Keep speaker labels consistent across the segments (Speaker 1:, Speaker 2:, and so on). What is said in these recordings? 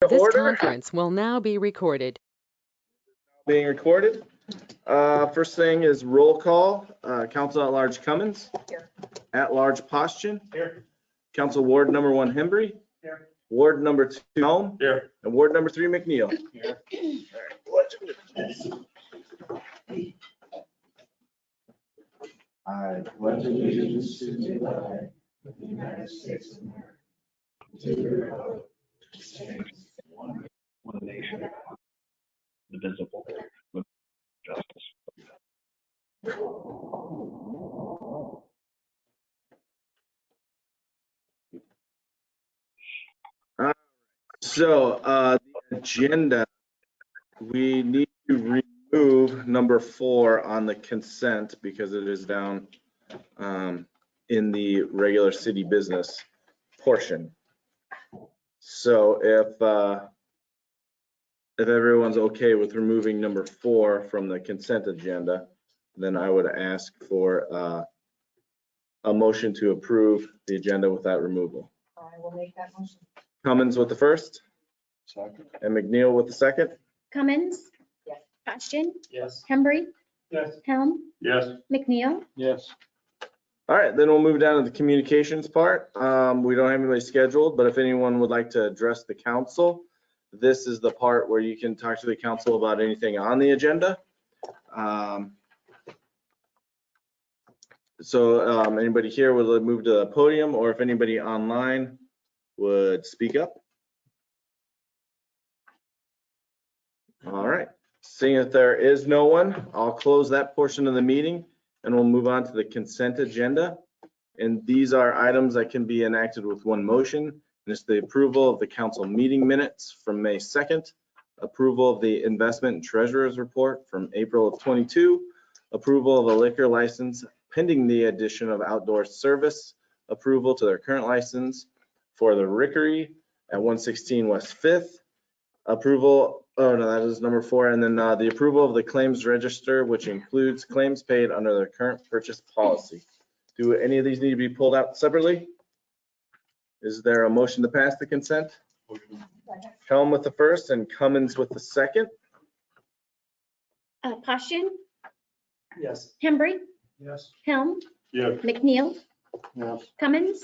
Speaker 1: This
Speaker 2: Order
Speaker 1: conference will now be recorded.
Speaker 2: being recorded. First thing is roll call. Council at Large Cummins.
Speaker 3: Here.
Speaker 2: At Large Postian.
Speaker 4: Here.
Speaker 2: Council Ward number 1 Hembry.
Speaker 4: Here.
Speaker 2: Ward number 2 Helm.
Speaker 4: Here.
Speaker 2: And Ward number 3 McNeil.
Speaker 4: Here.
Speaker 5: I pledge allegiance to the flag of the United States of America, to the republic which stands one nation, indivisible, with justice.
Speaker 2: So the agenda, we need to remove number 4 on the consent because it is down in the regular city business portion. So if everyone's okay with removing number 4 from the consent agenda, then I would ask for a motion to approve the agenda with that removal.
Speaker 3: I will make that motion.
Speaker 2: Cummins with the first
Speaker 4: Second.
Speaker 2: and McNeil with the second.
Speaker 6: Cummins?
Speaker 3: Yes.
Speaker 6: Bastian?
Speaker 4: Yes.
Speaker 6: Hembry?
Speaker 4: Yes.
Speaker 6: Helm?
Speaker 4: Yes.
Speaker 6: McNeil?
Speaker 4: Yes.
Speaker 2: All right, then we'll move down to the communications part. We don't have anybody scheduled, but if anyone would like to address the council, this is the part where you can talk to the council about anything on the agenda. So anybody here would move to the podium, or if anybody online would speak up. All right, seeing that there is no one, I'll close that portion of the meeting and we'll move on to the consent agenda. And these are items that can be enacted with one motion. And it's the approval of the council meeting minutes from May 2nd, approval of the investment and treasurer's report from April of 22, approval of a liquor license pending the addition of outdoor service, approval to their current license for the Rickery at 116 West 5th, approval, oh no, that is number 4, and then the approval of the claims register, which includes claims paid under the current purchase policy. Do any of these need to be pulled out separately? Is there a motion to pass the consent? Helm with the first and Cummins with the second.
Speaker 6: Bastian?
Speaker 4: Yes.
Speaker 6: Hembry?
Speaker 4: Yes.
Speaker 6: Helm?
Speaker 4: Yes.
Speaker 6: McNeil?
Speaker 4: Yes.
Speaker 6: Cummins?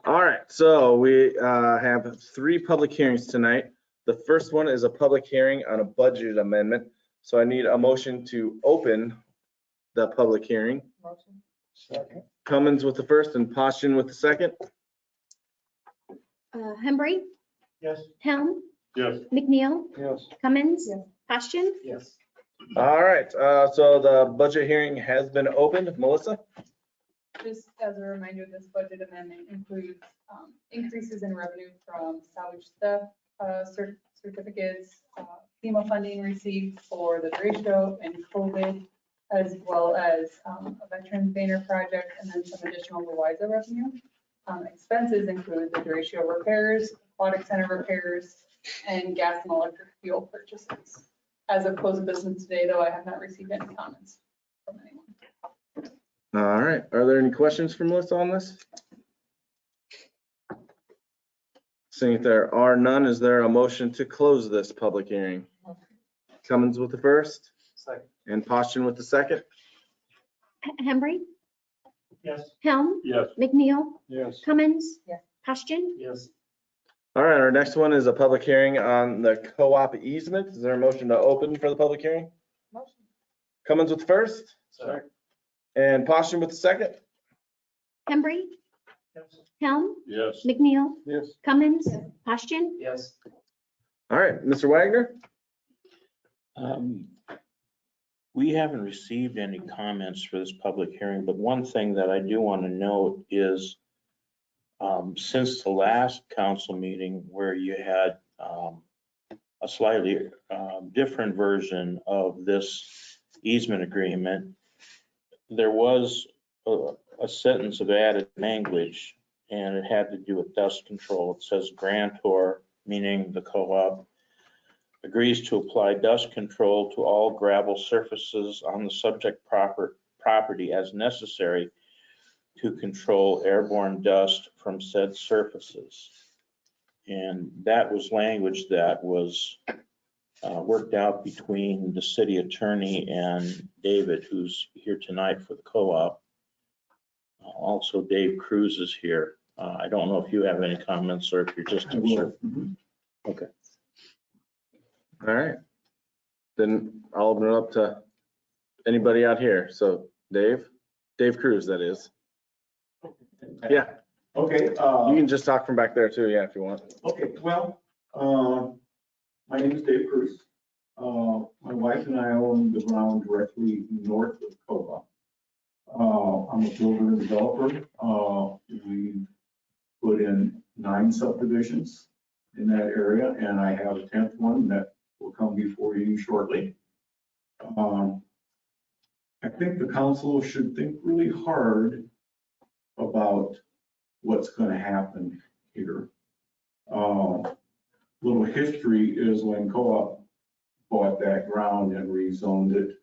Speaker 2: All right, so we have 3 public hearings tonight. The first one is a public hearing on a budget amendment. So I need a motion to open the public hearing.
Speaker 3: Motion.
Speaker 4: Second.
Speaker 2: Cummins with the first and Postian with the second.
Speaker 6: Hembry?
Speaker 4: Yes.
Speaker 6: Helm?
Speaker 4: Yes.
Speaker 6: McNeil?
Speaker 4: Yes.
Speaker 6: Cummins?
Speaker 3: Yes.
Speaker 6: Bastian?
Speaker 4: Yes.
Speaker 2: All right, so the budget hearing has been opened. Melissa?
Speaker 7: Just as a reminder, this budget amendment includes increases in revenue from salvage theft certificates, FEMA funding received for the derecho and COVID, as well as a veterans banner project, and then some additional Louisa revenue. Expenses include the derecho repairs, aquatic center repairs, and gas and electric fuel purchases. As of close of business today, though, I have not received any comments from anyone.
Speaker 2: All right, are there any questions for Melissa on this? Seeing if there are none, is there a motion to close this public hearing? Cummins with the first
Speaker 4: Second.
Speaker 2: and Postian with the second.
Speaker 6: Hembry?
Speaker 4: Yes.
Speaker 6: Helm?
Speaker 4: Yes.
Speaker 6: McNeil?
Speaker 4: Yes.
Speaker 6: Cummins?
Speaker 3: Yes.
Speaker 6: Bastian?
Speaker 4: Yes.
Speaker 2: All right, our next one is a public hearing on the co-op easement. Is there a motion to open for the public hearing?
Speaker 3: Motion.
Speaker 2: Cummins with the first
Speaker 4: Second.
Speaker 2: and Postian with the second.
Speaker 6: Hembry?
Speaker 4: Yes.
Speaker 6: Helm?
Speaker 4: Yes.
Speaker 6: McNeil?
Speaker 4: Yes.
Speaker 6: Cummins? Bastian?
Speaker 4: Yes.
Speaker 2: All right, Mr. Wagner?
Speaker 8: We haven't received any comments for this public hearing, but one thing that I do want to note is since the last council meeting where you had a slightly different version of this easement agreement, there was a sentence of added language, and it had to do with dust control. It says grantor, meaning the co-op, agrees to apply dust control to all gravel surfaces on the subject property as necessary to control airborne dust from said surfaces. And that was language that was worked out between the city attorney and David, who's here tonight for the co-op. Also, Dave Cruz is here. I don't know if you have any comments or if you're just observing. Okay.
Speaker 2: All right. Then I'll open it up to anybody out here. So Dave Cruz, that is. Yeah,
Speaker 3: Okay,
Speaker 2: you can just talk from back there too, yeah, if you want.
Speaker 3: okay, well, my name is Dave Cruz. My wife and I own the ground directly north of Cova. I'm a builder and developer. We put in 9 subdivisions in that area, and I have a 10th one that will come before you shortly. I think the council should think really hard about what's going to happen here. Little history is when co-op bought that ground and rezoned it.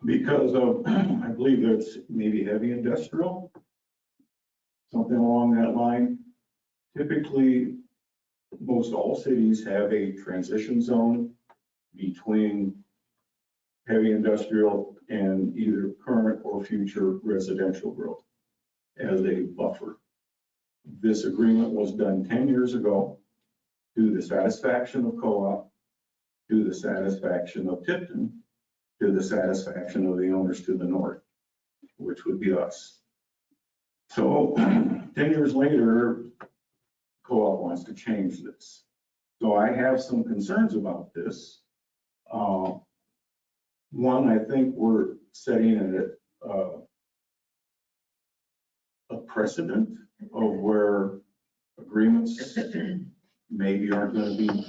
Speaker 3: Because of, I believe it's maybe heavy industrial, something along that line. Typically, most all cities have a transition zone between heavy industrial and either current or future residential growth as a buffer. This agreement was done 10 years ago to the satisfaction of co-op, to the satisfaction of Tipton, to the satisfaction of the owners to the north, which would be us. So 10 years later, co-op wants to change this. So I have some concerns about this. One, I think we're setting a precedent of where agreements maybe aren't going to be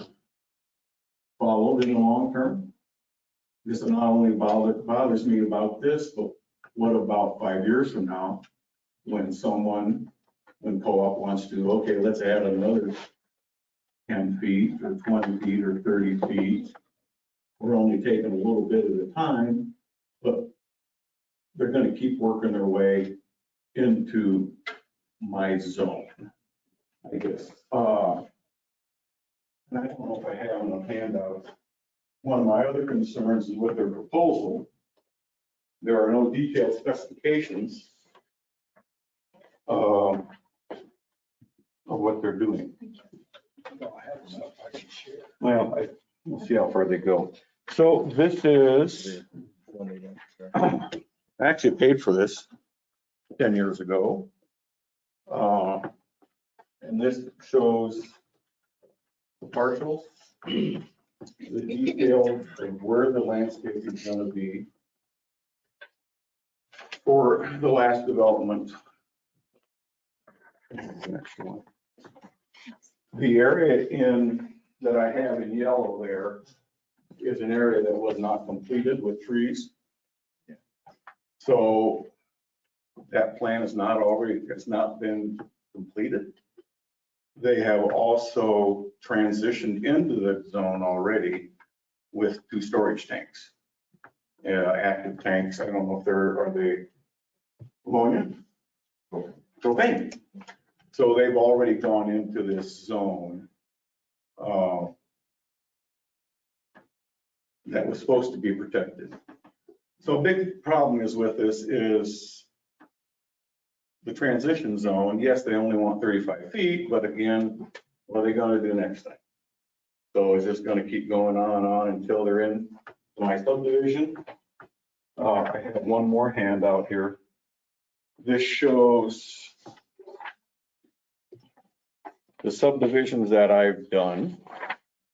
Speaker 3: followed in the long term. This not only bothers me about this, but what about 5 years from now when co-op wants to, okay, let's add another 10 feet or 20 feet or 30 feet. We're only taking a little bit at a time, but they're going to keep working their way into my zone, I guess. And I don't know if I have enough handouts. One of my other concerns is with their proposal. There are no detailed specifications of what they're doing. Well, we'll see how far they go. So this is, I actually paid for this 10 years ago. And this shows the partials, the detail of where the landscape is going to be for the last development. Next one. The area that I have in yellow there is an area that was not completed with trees. So that plan has not been completed. They have also transitioned into the zone already with 2 storage tanks. Active tanks, I don't know if are they ammonia? Propane. So they've already gone into this zone that was supposed to be protected. So a big problem is with this is the transition zone. Yes, they only want 35 feet, but again, what are they going to do next time? So it's just going to keep going on until they're in my subdivision. I have one more handout here. This shows the subdivisions that I've done,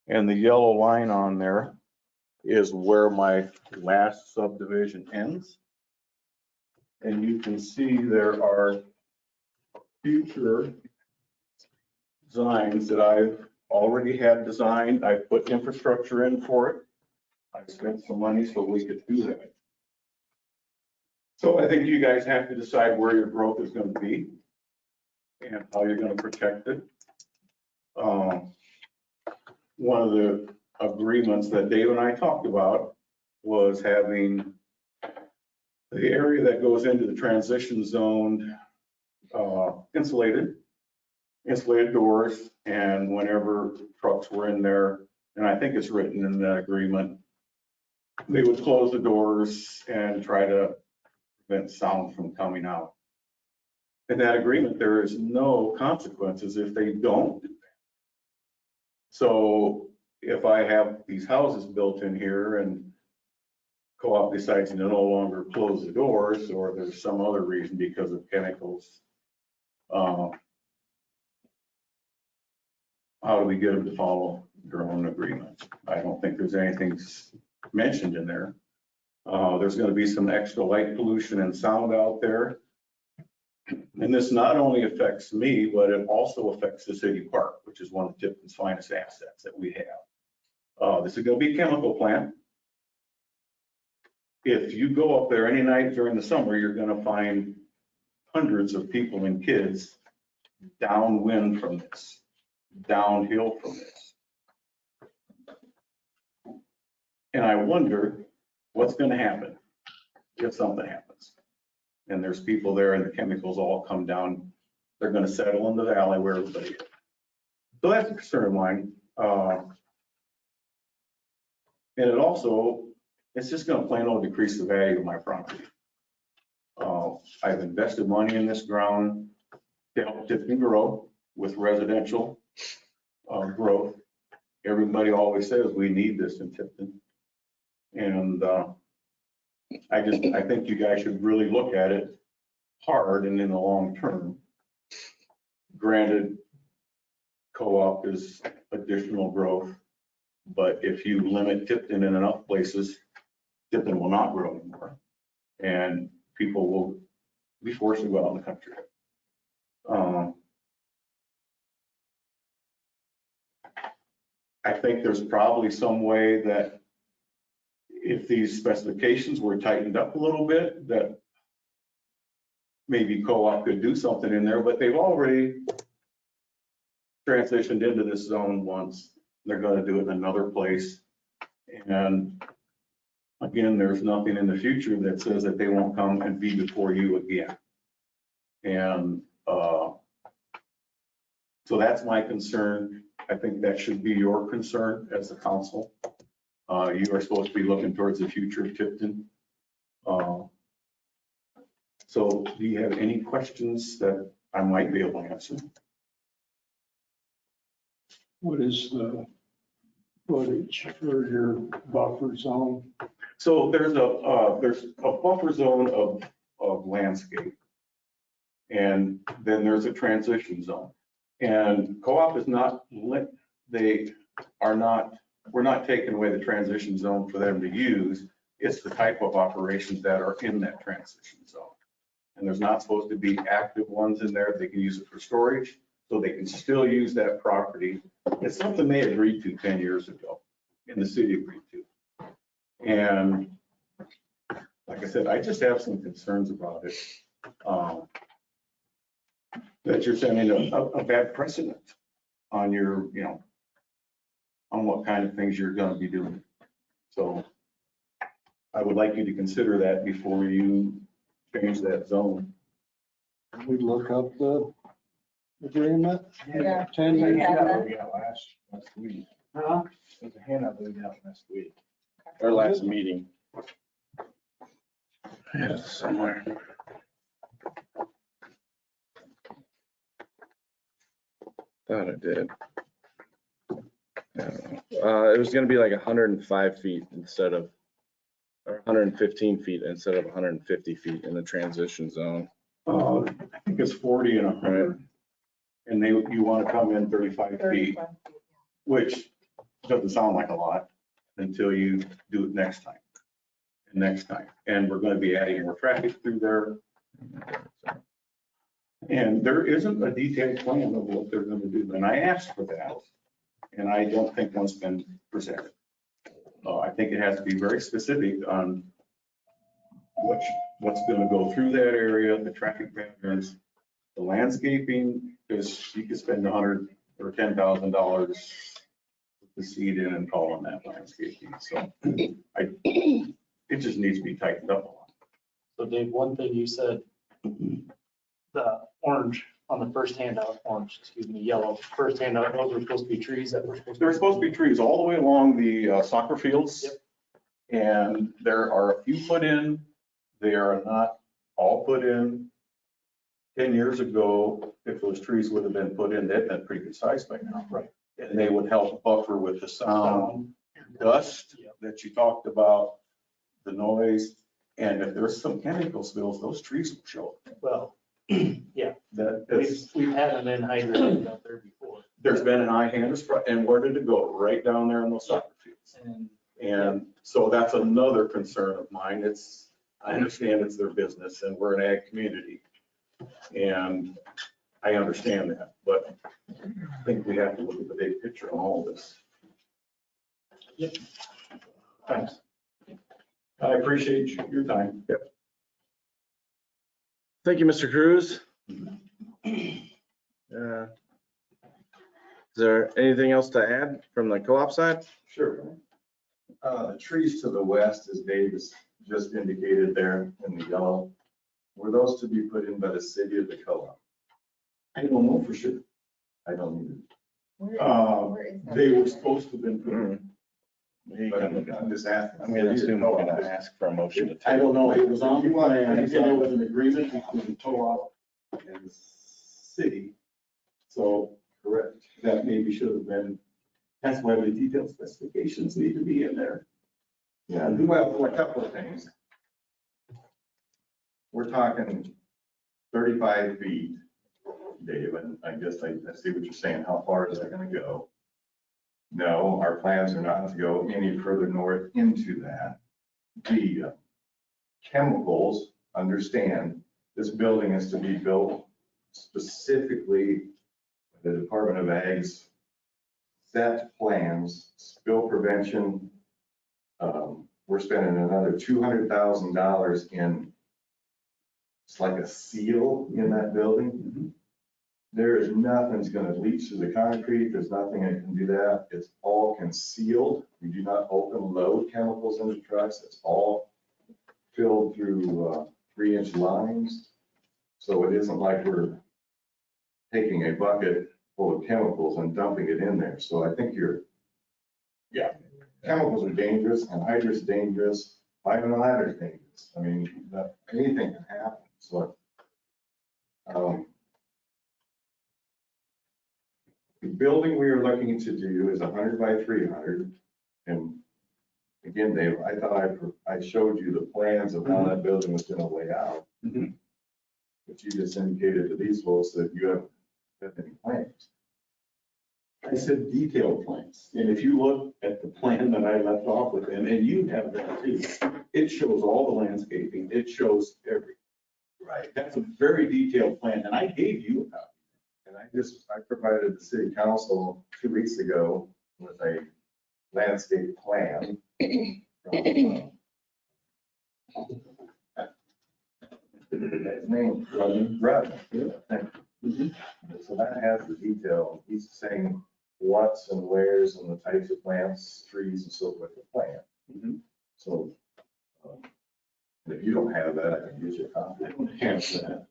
Speaker 3: and the yellow line on there is where my last subdivision ends. And you can see there are future designs that I've already had designed. I put infrastructure in for it. I spent some money so we could do that. So I think you guys have to decide where your growth is going to be and how you're going to protect it. One of the agreements that Dave and I talked about was having the area that goes into the transition zone insulated insulated doors, and whenever trucks were in there, and I think it's written in the agreement, they would close the doors and try to prevent sound from coming out. In that agreement, there is no consequences if they don't do that. So if I have these houses built in here and co-op decides to no longer close the doors, or there's some other reason because of chemicals, how do we get them to follow their own agreements? I don't think there's anything mentioned in there. There's going to be some extra light pollution and sound out there. And this not only affects me, but it also affects the city park, which is one of Tipton's finest assets that we have. This is going to be a chemical plant. If you go up there any night during the summer, you're going to find hundreds of people and kids downwind from this, downhill from this. And I wonder what's going to happen if something happens. And there's people there and the chemicals all come down. They're going to settle in the valley where everybody is. So that's a concern of mine. And it also, it's just going to plain old decrease the value of my property. I've invested money in this ground to help Tipton grow with residential growth. Everybody always says we need this in Tipton. And I think you guys should really look at it hard and in the long term. Granted, co-op is additional growth, but if you limit Tipton in enough places, Tipton will not grow anymore, and people will be forced to go out in the country. I think there's probably some way that if these specifications were tightened up a little bit, that maybe co-op could do something in there, but they've already transitioned into this zone once. They're going to do it in another place. And again, there's nothing in the future that says that they won't come and be before you again. And so that's my concern. I think that should be your concern as the council. You are supposed to be looking towards the future of Tipton. So do you have any questions that I might be able to answer?
Speaker 9: What is the footage for your buffer zone?
Speaker 3: So there's a buffer zone of landscape. And then there's a transition zone. And co-op is not, we're not taking away the transition zone for them to use. It's the type of operations that are in that transition zone. And there's not supposed to be active ones in there. They can use it for storage, so they can still use that property. It's something they agreed to 10 years ago, and the city agreed to. And like I said, I just have some concerns about it. That you're sending a bad precedent on your, on what kind of things you're going to be doing. So I would like you to consider that before you change that zone.
Speaker 9: We look up the agreement.
Speaker 7: Yeah.
Speaker 9: 10
Speaker 5: There's a
Speaker 9: years.
Speaker 7: Yeah.
Speaker 5: handout we got last week.
Speaker 9: Huh?
Speaker 5: There's a handout that we got last week.
Speaker 2: Our last meeting. Yeah, somewhere. Thought I did. It was gonna be like 105 feet instead of, or 115 feet instead of 150 feet in the transition zone.
Speaker 3: I think it's 40 and 100. And you want to come in 35 feet,
Speaker 7: 35.
Speaker 3: which doesn't sound like a lot until you do it next time. And next time. And we're going to be adding more traffic through there. And there isn't a detailed plan of what they're going to do. And I asked for that. And I don't think one's been presented. I think it has to be very specific on what's going to go through that area, the traffic patterns, the landscaping, because you could spend $100,000 or $10,000 to seed in and call on that landscaping. So it just needs to be tightened up a lot.
Speaker 10: So Dave, one thing you said, the orange
Speaker 5: on the first handout, orange, excuse me, yellow, first handout, those were supposed to be trees that were supposed to.
Speaker 3: There's supposed to be trees all the way along the soccer fields.
Speaker 5: Yep.
Speaker 3: And there are a few put in. They are not all put in. 10 years ago, if those trees would have been put in, they'd been pretty good size by now.
Speaker 5: Right.
Speaker 3: And they would help buffer with the sound, dust that you talked about, the noise. And if there's some chemical spills, those trees will show.
Speaker 5: Well, yeah,
Speaker 3: That's,
Speaker 5: we've had them in hydrants out there before.
Speaker 3: there's been an eye hand, and where did it go? Right down there in those soccer fields.
Speaker 5: And
Speaker 3: And so that's another concern of mine. I understand it's their business and we're an ag community. And I understand that, but I think we have to look at the big picture on all this.
Speaker 5: thanks.
Speaker 3: I appreciate your time. Yep.
Speaker 2: Thank you, Mr. Cruz. Is there anything else to add from the co-op side?
Speaker 10: Sure. The trees to the west, as Dave has just indicated there in the yellow, were those to be put in by the city of the co-op?
Speaker 3: I don't know for sure.
Speaker 10: I don't either.
Speaker 7: Where is that?
Speaker 3: They were supposed to have been put in.
Speaker 10: But I'm just asking.
Speaker 2: I'm gonna assume we're gonna ask for a motion to
Speaker 3: I
Speaker 2: table.
Speaker 3: don't know. It was on the plan. There was an agreement between the co-op and the city. So
Speaker 10: Correct.
Speaker 3: that maybe should have been, that's why the detailed specifications need to be in there.
Speaker 10: Yeah, well, a couple of things. We're talking 35 feet, Dave, and I guess I see what you're saying. How far is that gonna go? No, our plans are not to go any further north into that. The chemicals, understand, this building is to be built specifically, the Department of Ag's set plans, spill prevention. We're spending another $200,000 in, it's like a seal in that building. There is nothing's gonna leach through the concrete. There's nothing that can do that. It's all concealed. We do not open load chemicals into trucks. It's all filled through 3-inch lines. So it isn't like we're taking a bucket full of chemicals and dumping it in there. So I think chemicals are dangerous, and hydra's dangerous, climbing a ladder is dangerous. I mean, anything can happen. So the building we are looking to do is 100 by 300. And again, Dave, I thought I showed you the plans of how that building was going to lay out. But you just indicated to these folks that you haven't any plans.
Speaker 3: I said detailed plans. And if you look at the plan that I left off with them, and you have that too, it shows all the landscaping. It shows everything.
Speaker 10: Right.
Speaker 3: That's a very detailed plan, and I gave you a copy.
Speaker 10: And I provided the city council 2 weeks ago with a landscape plan. His name, Rodney. So that has the detail. He's saying what's and where's and the types of plants, trees and so forth to plant. So if you don't have that, I can use your copy.
Speaker 3: I don't have that.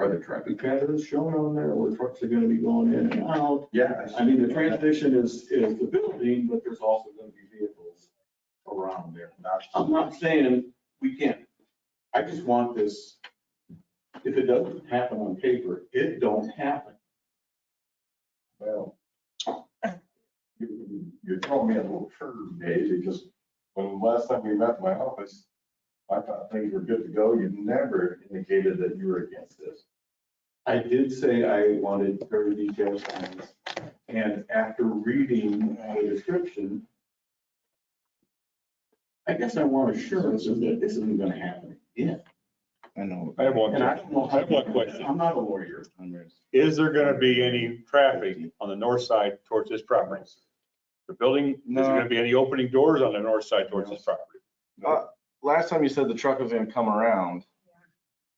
Speaker 10: Are the traffic?
Speaker 3: Patterns shown on there where trucks are gonna be going in and out.
Speaker 10: Yeah.
Speaker 3: I mean, the transition is the building, but there's also gonna be vehicles around there. I'm not saying we can't. I just want this, if it doesn't happen on paper, it don't happen.
Speaker 10: Well, you told me a little curve, Dave, because when last time we met in my office, I thought things were good to go. You never indicated that you were against this.
Speaker 3: I did say I wanted very detailed plans, and after reading the description, I guess I want assurances that this isn't gonna happen again.
Speaker 2: I know.
Speaker 11: I have one,
Speaker 3: And I don't know how.
Speaker 11: I have one question.
Speaker 3: I'm not a lawyer.
Speaker 11: Is there gonna be any traffic on the north side towards this property? The building, is there gonna be any opening doors on the north side towards this property?
Speaker 2: Last time you said the truck was gonna come around.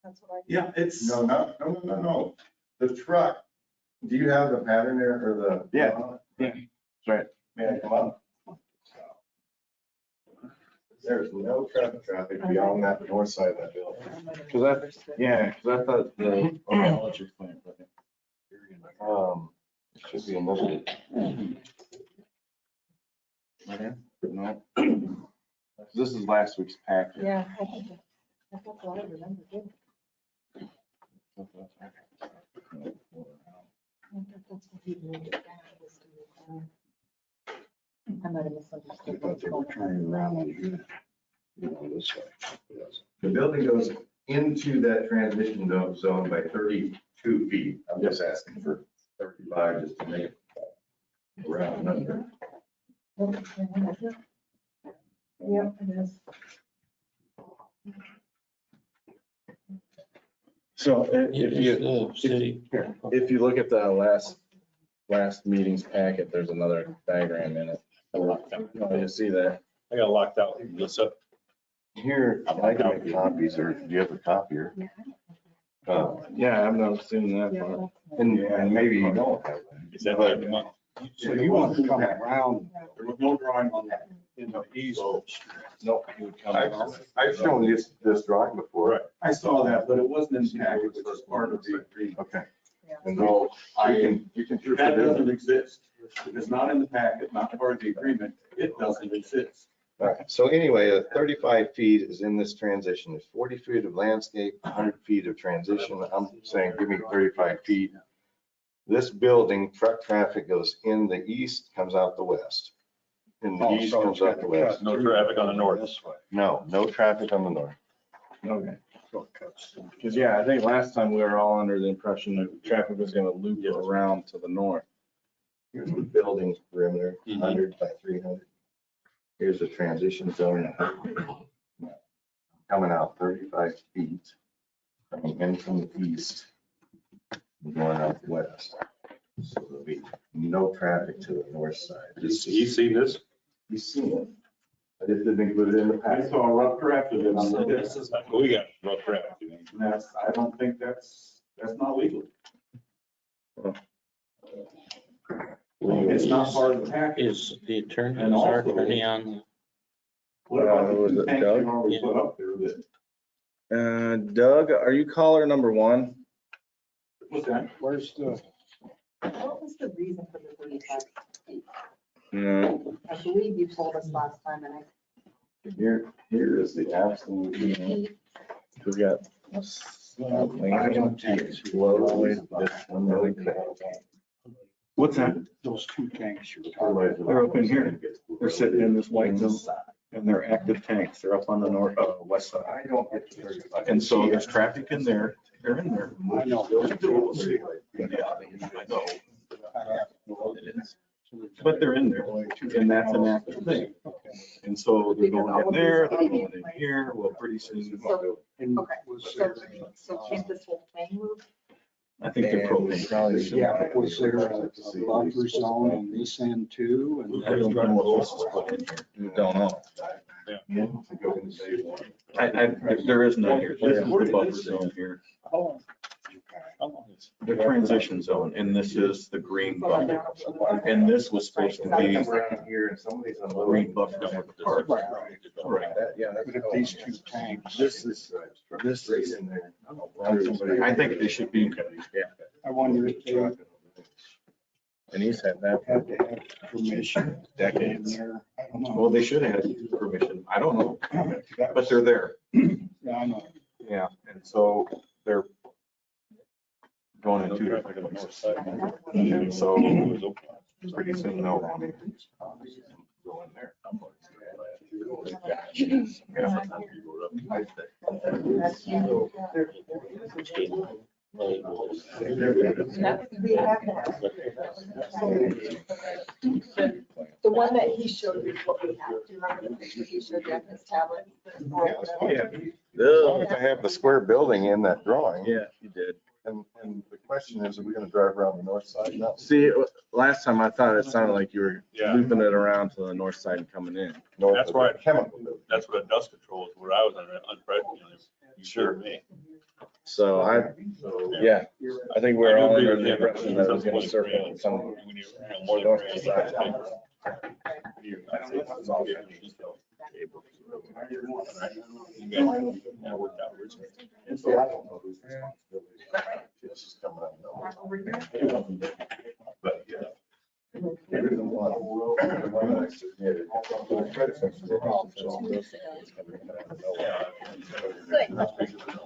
Speaker 7: That's what I.
Speaker 3: Yeah, it's.
Speaker 10: No. The truck, do you have the pattern there or the?
Speaker 2: Yeah. That's right.
Speaker 10: May I come up? There's no traffic beyond that north side of that building.
Speaker 2: Cause I thought the, okay, I'll let you explain it, but.
Speaker 10: It should be another.
Speaker 2: No. This is last week's packet.
Speaker 12: Yeah, that's what I remember, too. I thought that's what he moved it down, was to move down. I might have misunderstood.
Speaker 9: I thought they were turning around on here. You know, this way. Yes.
Speaker 10: The building goes into that transition zone by 32 feet. I'm just asking for 35 just to make it round number.
Speaker 12: Yep, it is.
Speaker 2: So
Speaker 8: It
Speaker 2: if
Speaker 8: is
Speaker 2: you,
Speaker 8: the city.
Speaker 2: if you look at the last meeting's packet, there's another diagram in it. Oh, you see that?
Speaker 11: I got locked out. Listen,
Speaker 10: Here, I can make copies, or do you have a copier?
Speaker 2: Yeah, I've never seen that part.
Speaker 10: And maybe you don't have that.
Speaker 11: is that every month?
Speaker 9: So you want to come around, there was no drawing on that in the east.
Speaker 2: Nope, he would come around.
Speaker 10: I've shown this drawing before.
Speaker 11: Right.
Speaker 3: I saw that, but it wasn't in the packet, which is part of the agreement.
Speaker 10: Okay.
Speaker 12: Yeah.
Speaker 10: And so you can prove
Speaker 3: That
Speaker 10: it
Speaker 3: doesn't
Speaker 10: is.
Speaker 3: exist. If it's not in the packet, not part of the agreement, it doesn't exist.
Speaker 10: All right, so anyway, 35 feet is in this transition. There's 40 feet of landscape, 100 feet of transition. I'm saying, give me 35 feet. This building, truck traffic goes in the east, comes out the west. In the east, comes out the west.
Speaker 11: No traffic on the north.
Speaker 9: This way.
Speaker 10: No traffic on the north.
Speaker 2: Okay.
Speaker 9: So it cuts.
Speaker 2: Because, yeah, I think last time we were all under the impression that traffic was gonna loop around to the north.
Speaker 10: Here's the building perimeter, 100 by 300. Here's the transition zone. Coming out 35 feet, coming in from the east, and going out west. So there'll be no traffic to the north side.
Speaker 11: You see this?
Speaker 10: You've seen it. I just didn't include it in the
Speaker 3: I
Speaker 10: packet.
Speaker 3: saw a rough draft of it on this.
Speaker 11: We got rough traffic.
Speaker 3: And that's, I don't think that's not legal. It's not part of the package.
Speaker 8: Is the attorney,
Speaker 3: And
Speaker 8: is our
Speaker 3: also-
Speaker 8: attorney on?
Speaker 3: What about the
Speaker 2: Was
Speaker 3: two
Speaker 2: it
Speaker 3: tanks
Speaker 2: Doug?
Speaker 3: you've already put up there that,
Speaker 2: Doug, are you caller number one?
Speaker 3: what's that?
Speaker 9: Where's the,
Speaker 12: What was the reason for the 35 feet?
Speaker 2: No.
Speaker 12: I believe you told us last time, and
Speaker 10: Here is the absolute.
Speaker 2: We got.
Speaker 3: What's that?
Speaker 9: those two tanks you're talking about?
Speaker 3: They're up in here. They're sitting in this white zone and they're active tanks. They're up on the north, west side.
Speaker 10: I don't get to 35.
Speaker 3: And so there's traffic in there. They're in there.
Speaker 9: I know.
Speaker 3: But they're in there, and that's an active thing. And so they're going in there, they're going in here, well, pretty soon.
Speaker 9: And
Speaker 12: okay,
Speaker 9: was
Speaker 12: so,
Speaker 9: there,
Speaker 12: so can't this whole thing move?
Speaker 3: I think they're propane.
Speaker 9: yeah, was there a buffer zone on this end too?
Speaker 3: I don't know what else is put in here.
Speaker 2: We don't know.
Speaker 3: There is none here. This is the buffer zone here. The transition zone, and this is the green buffer. And this was supposed to be
Speaker 10: Here and some of these
Speaker 3: green buffer for the park.
Speaker 10: Right. Yeah.
Speaker 9: But if these two tanks,
Speaker 2: This is
Speaker 10: in there.
Speaker 3: I think they should be.
Speaker 2: Yeah.
Speaker 9: I wonder if they had
Speaker 2: And he's had that for
Speaker 9: to have permission in
Speaker 2: decades.
Speaker 9: there. I don't know.
Speaker 3: Well, they should have had permission. I don't know, but they're there.
Speaker 9: Yeah, I know.
Speaker 3: Yeah, and so they're going in two different north side. And so pretty soon they'll go in there.
Speaker 12: We have that. The one that he showed is what we have. Do you remember the picture he showed you on his tablet?
Speaker 2: Yeah.
Speaker 10: I have the square building in that drawing.
Speaker 2: Yeah, you did.
Speaker 10: And the question is, are we gonna drive around the north side? No.
Speaker 2: See, last time I thought it sounded like you were
Speaker 11: Yeah.
Speaker 2: looping it around to the north side and coming in.
Speaker 10: North
Speaker 11: That's
Speaker 10: of the
Speaker 11: right.
Speaker 10: chemical building.
Speaker 11: That's what a dust control is, where I was unprecedented.
Speaker 10: Sure.
Speaker 11: Me.
Speaker 2: So yeah, I think we're all under the impression that it was gonna circle and come.
Speaker 11: When you, more than. That worked out.
Speaker 10: And so I don't know whose responsibility this is coming up. But, yeah. There is a lot of work. The one that I submitted, my predecessor did also.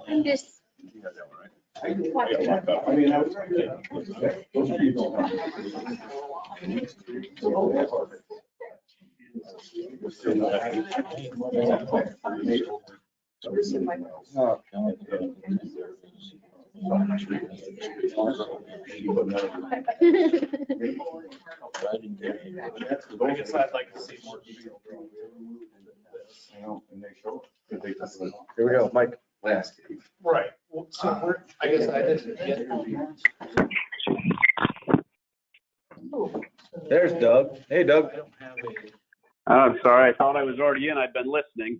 Speaker 6: I'm just.
Speaker 10: I mean, I was. Those trees don't have.
Speaker 5: I guess I'd like to see more detail.
Speaker 10: And they show.
Speaker 2: Here we go, Mike.
Speaker 10: Landscape.
Speaker 5: Right, well, so we're, I guess I didn't get.
Speaker 2: There's Doug. Hey, Doug.
Speaker 5: I don't have
Speaker 13: I'm sorry, I thought I was already in. I've been listening.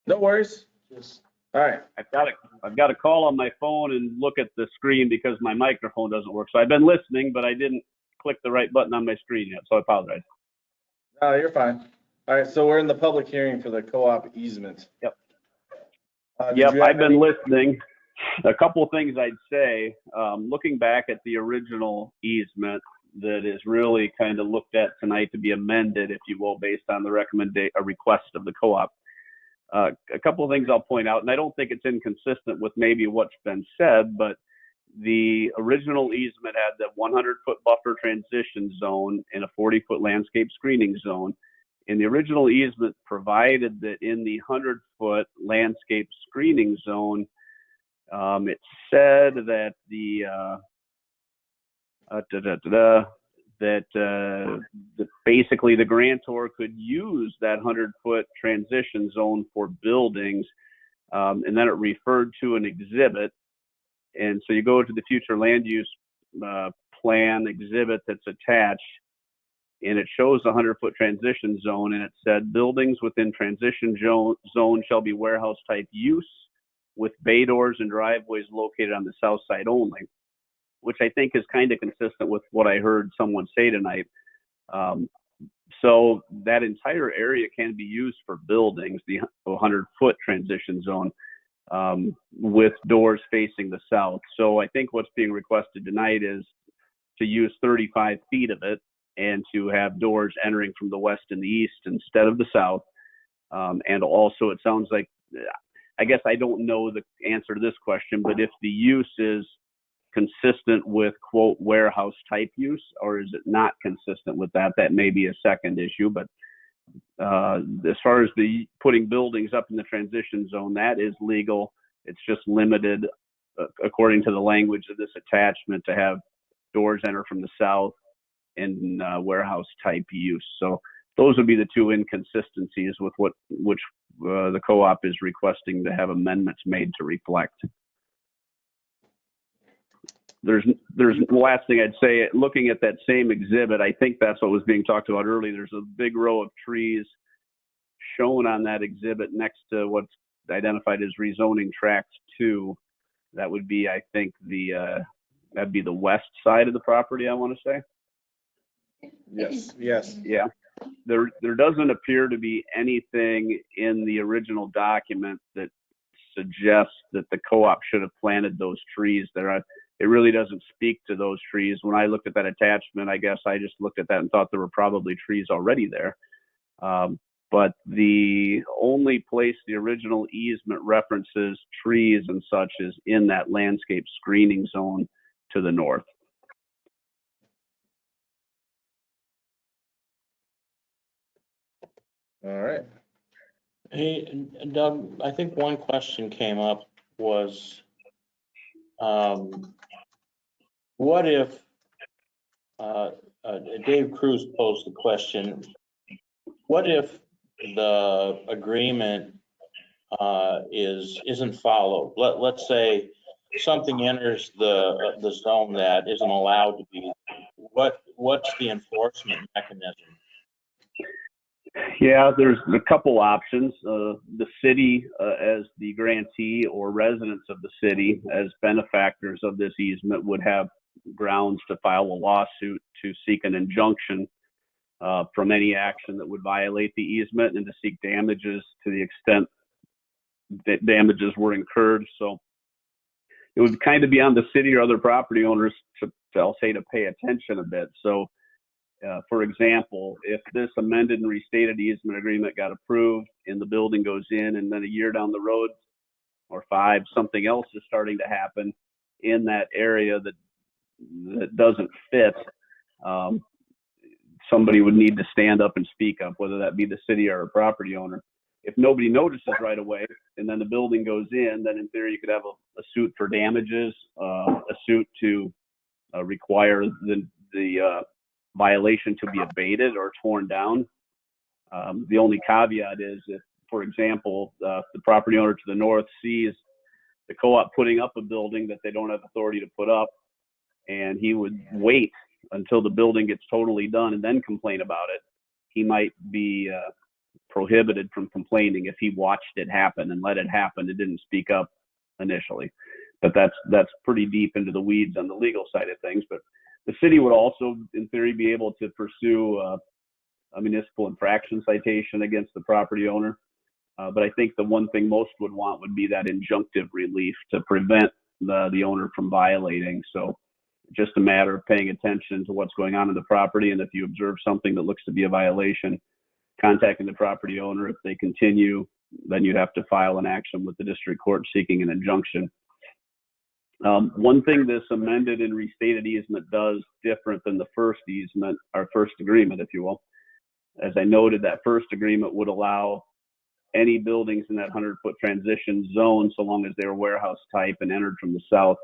Speaker 2: No worries.
Speaker 5: just,
Speaker 2: All right.
Speaker 13: I've got to call on my phone and look at the screen because my microphone doesn't work. So I've been listening, but I didn't click the right button on my screen yet, so I apologize.
Speaker 2: No, you're fine. All right, so we're in the public hearing for the co-op easement.
Speaker 13: Yep.
Speaker 2: Did
Speaker 13: Yep,
Speaker 2: you have
Speaker 13: I've been
Speaker 2: any-
Speaker 13: listening. A couple of things I'd say, looking back at the original easement that is really kind of looked at tonight to be amended, if you will, based on the request of the co-op. A couple of things I'll point out, and I don't think it's inconsistent with maybe what's been said, but the original easement had the 100-foot buffer transition zone and a 40-foot landscape screening zone. And the original easement provided that in the 100-foot landscape screening zone, it said that that basically the grantor could use that 100-foot transition zone for buildings, and then it referred to an exhibit. And so you go to the future land use plan exhibit that's attached, and it shows the 100-foot transition zone, and it said buildings within transition zone shall be warehouse type use with bay doors and driveways located on the south side only, which I think is kind of consistent with what I heard someone say tonight. So that entire area can be used for buildings, the 100-foot transition zone, with doors facing the south. So I think what's being requested tonight is to use 35 feet of it and to have doors entering from the west and the east instead of the south. And also it sounds like, I guess I don't know the answer to this question, but if the use is consistent with quote warehouse type use, or is it not consistent with that? That may be a second issue, but as far as the putting buildings up in the transition zone, that is legal. It's just limited according to the language of this attachment to have doors enter from the south and warehouse type use. So those would be the two inconsistencies with which the co-op is requesting to have amendments made to reflect. There's the last thing I'd say, looking at that same exhibit, I think that's what was being talked about earlier. There's a big row of trees shown on that exhibit next to what's identified as rezoning tract 2. That would be, I think, that'd be the west side of the property, I want to say.
Speaker 2: Yes, yes.
Speaker 13: Yeah. There doesn't appear to be anything in the original document that suggests that the co-op should have planted those trees there. It really doesn't speak to those trees. When I looked at that attachment, I guess I just looked at that and thought there were probably trees already there. But the only place the original easement references trees and such is in that landscape screening zone to the north.
Speaker 2: All right.
Speaker 8: Hey, Doug, I think one question came up was, what if, Dave Cruz posed the question, what if the agreement isn't followed? Let's say something enters the zone that isn't allowed to be. What's the enforcement mechanism?
Speaker 13: Yeah, there's a couple options. The city as the grantee or residents of the city as benefactors of this easement would have grounds to file a lawsuit to seek an injunction from any action that would violate the easement and to seek damages to the extent that damages were incurred. So it would kind of be on the city or other property owners to I'll say, to pay attention a bit. So, for example, if this amended and restated easement agreement got approved and the building goes in, and then a year down the road or 5, something else is starting to happen in that area that doesn't fit, somebody would need to stand up and speak up, whether that be the city or a property owner. If nobody notices right away and then the building goes in, then in theory you could have a suit for damages, a suit to require the violation to be abated or torn down. The only caveat is if, for example, the property owner to the north sees the co-op putting up a building that they don't have authority to put up, and he would wait until the building gets totally done and then complain about it, he might be prohibited from complaining if he watched it happen and let it happen and didn't speak up initially. But that's pretty deep into the weeds on the legal side of things. But the city would also, in theory, be able to pursue a municipal infraction citation against the property owner. But I think the one thing most would want would be that injunctive relief to prevent the owner from violating. So just a matter of paying attention to what's going on in the property. And if you observe something that looks to be a violation, contacting the property owner. If they continue, then you'd have to file an action with the district court seeking an injunction. One thing this amended and restated easement does different than the first easement, or first agreement, if you will. As I noted, that first agreement would allow any buildings in that 100-foot transition zone, so long as they were warehouse type and entered from the south.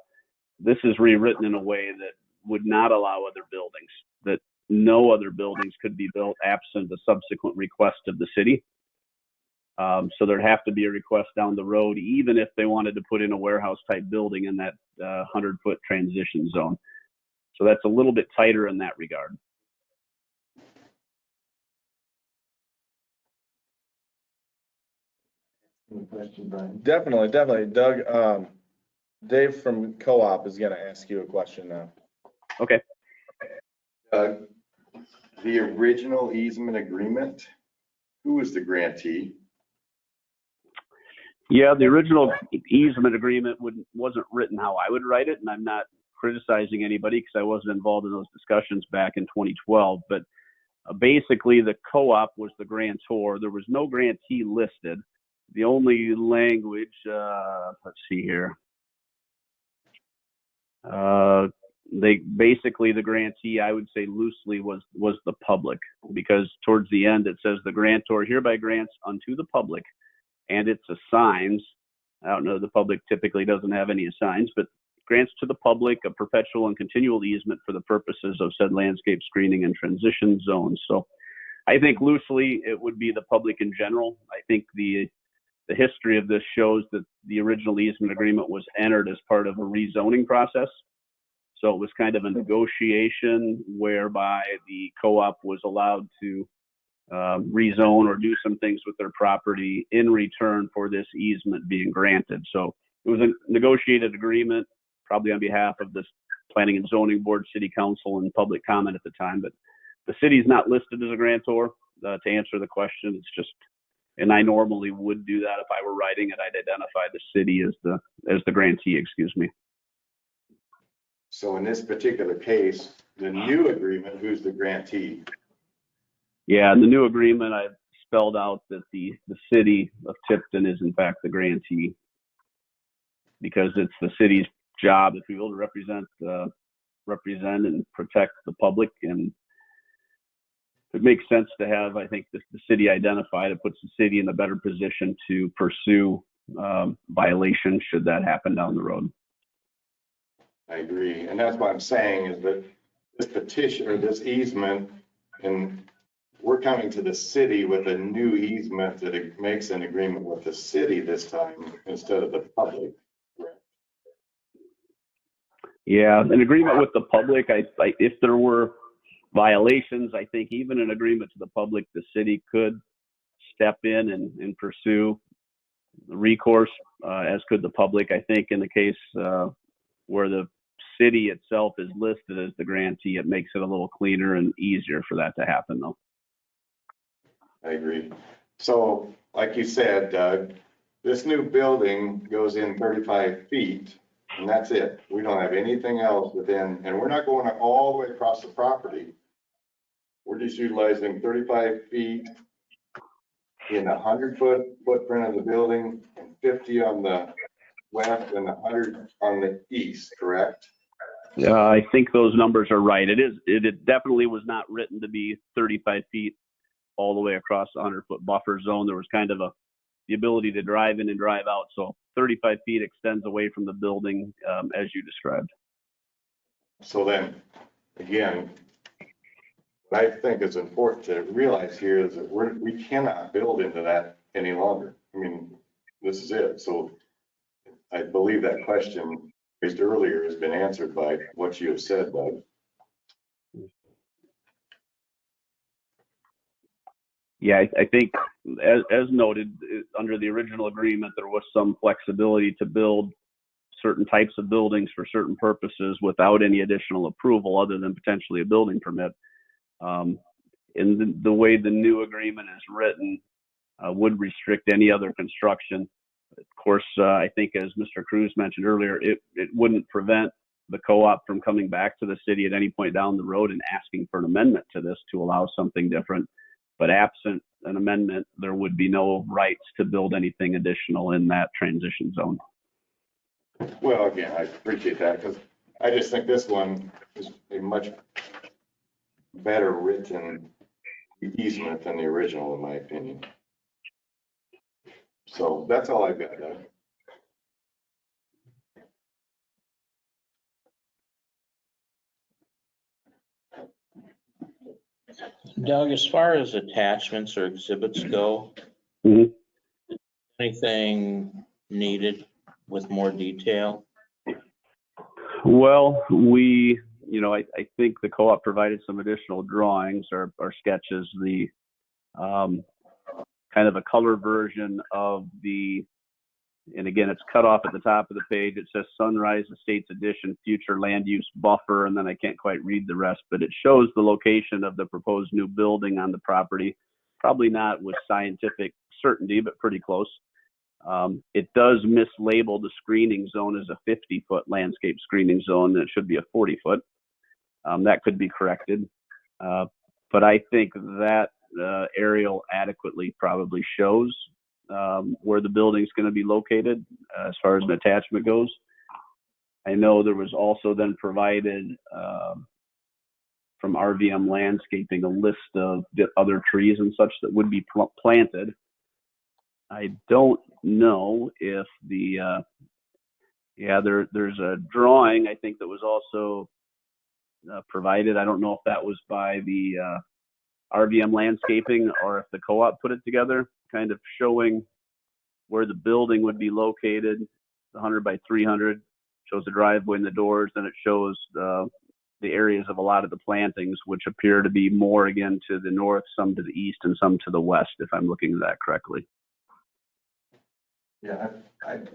Speaker 13: This is rewritten in a way that would not allow other buildings, that no other buildings could be built absent the subsequent request of the city. So there'd have to be a request down the road, even if they wanted to put in a warehouse type building in that 100-foot transition zone. So that's a little bit tighter in that regard.
Speaker 2: Any questions, Brian? Definitely. Doug, Dave from Co-op is going to ask you a question now.
Speaker 13: Okay.
Speaker 10: The original easement agreement, who was the grantee?
Speaker 13: Yeah, the original easement agreement wasn't written how I would write it, and I'm not criticizing anybody because I wasn't involved in those discussions back in 2012. But basically, the co-op was the grantor. There was no grantee listed. The only language, let's see here. The grantee, I would say loosely, was the public, because towards the end it says the grantor hereby grants unto the public and its assigns. I don't know, the public typically doesn't have any assigns, but grants to the public a perpetual and continual easement for the purposes of said landscape screening and transition zones. So I think loosely it would be the public in general. I think the history of this shows that the original easement agreement was entered as part of a rezoning process. So it was kind of a negotiation whereby the co-op was allowed to rezone or do some things with their property in return for this easement being granted. So it was a negotiated agreement, probably on behalf of this Planning and Zoning Board, City Council, and public comment at the time. But the city is not listed as a grantor. To answer the question, it's just, and I normally would do that if I were writing it. I'd identify the city as the grantee, excuse me.
Speaker 10: So in this particular case, the new agreement, who's the grantee?
Speaker 13: Yeah, in the new agreement, I've spelled out that the city of Tipton is in fact the grantee, because it's the city's job, if you will, to represent and protect the public. And it makes sense to have, I think, the city identified. It puts the city in a better position to pursue violations should that happen down the road.
Speaker 10: I agree. And that's what I'm saying is that this petition or this easement, and we're coming to the city with a new easement that it makes an agreement with the city this time instead of the public.
Speaker 13: Yeah, an agreement with the public, if there were violations, I think even an agreement to the public, the city could step in and pursue recourse, as could the public. I think in the case where the city itself is listed as the grantee, it makes it a little cleaner and easier for that to happen, though.
Speaker 10: I agree. So like you said, Doug, this new building goes in 35 feet and that's it. We don't have anything else within, and we're not going all the way across the property. We're just utilizing 35 feet in a 100-foot footprint of the building and 50 on the west and 100 on the east, correct?
Speaker 13: I think those numbers are right. It definitely was not written to be 35 feet all the way across the 100-foot buffer zone. There was kind of the ability to drive in and drive out. So 35 feet extends away from the building, as you described.
Speaker 10: So then, again, what I think is important to realize here is that we cannot build into that any longer. I mean, this is it. So I believe that question raised earlier has been answered by what you have said, Doug.
Speaker 13: Yeah, I think as noted, under the original agreement, there was some flexibility to build certain types of buildings for certain purposes without any additional approval other than potentially a building permit. In the way the new agreement is written, would restrict any other construction. Of course, I think as Mr. Cruz mentioned earlier, it wouldn't prevent the co-op from coming back to the city at any point down the road and asking for an amendment to this to allow something different. But absent an amendment, there would be no rights to build anything additional in that transition zone.
Speaker 10: Well, again, I appreciate that because I just think this one is a much better written easement than the original, in my opinion. So that's all I've got, Doug.
Speaker 8: Doug, as far as attachments or exhibits go,
Speaker 13: Mhm.
Speaker 8: anything needed with more detail?
Speaker 13: Well, I think the co-op provided some additional drawings or sketches, the kind of a color version of and again, it's cut off at the top of the page. It says Sunrise Estates Edition Future Land Use Buffer, and then I can't quite read the rest, but it shows the location of the proposed new building on the property. Probably not with scientific certainty, but pretty close. It does mislabel the screening zone as a 50-foot landscape screening zone. That should be a 40-foot. That could be corrected. But I think that aerial adequately probably shows where the building's going to be located as far as an attachment goes. I know there was also then provided from RVM Landscaping a list of the other trees and such that would be planted. I don't know if there's a drawing I think that was also provided. I don't know if that was by the RVM Landscaping or if the co-op put it together, kind of showing where the building would be located. 100 by 300 shows the driveway and the doors. Then it shows the areas of a lot of the plantings, which appear to be more again to the north, some to the east, and some to the west, if I'm looking at that correctly.
Speaker 10: Yeah, I'm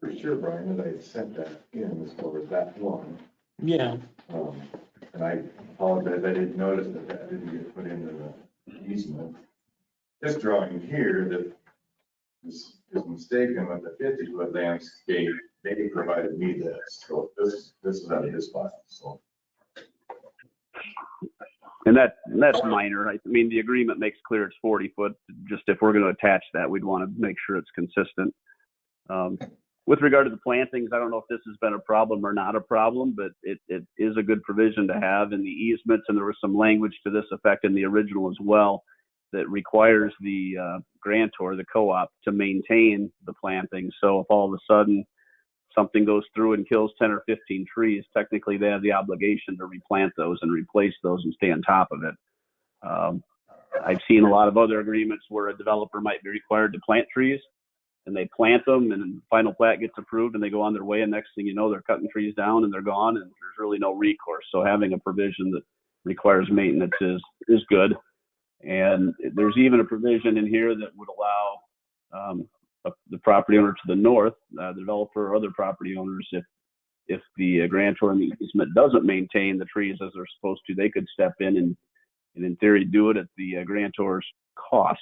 Speaker 10: pretty sure, Brian, that I sent that in as far as that one.
Speaker 8: Yeah.
Speaker 10: And I apologize, I didn't notice that didn't get put into the easement. This drawing here that is mistaken with the 50-foot landscape, they provided me this. So this is out of his file, so.
Speaker 13: And that's minor. I mean, the agreement makes clear it's 40 foot. Just if we're going to attach that, we'd want to make sure it's consistent. With regard to the plantings, I don't know if this has been a problem or not a problem, but it is a good provision to have in the easements. And there was some language to this effect in the original as well that requires the grantor, the co-op, to maintain the plantings. So if all of a sudden something goes through and kills 10 or 15 trees, technically they have the obligation to replant those and replace those and stay on top of it. I've seen a lot of other agreements where a developer might be required to plant trees, and they plant them, and the final plat gets approved, and they go on their way, and next thing you know, they're cutting trees down and they're gone, and there's really no recourse. So having a provision that requires maintenance is good. And there's even a provision in here that would allow the property owner to the north, the developer or other property owners, if the grantor in the easement doesn't maintain the trees as they're supposed to, they could step in and in theory do it at the grantor's cost.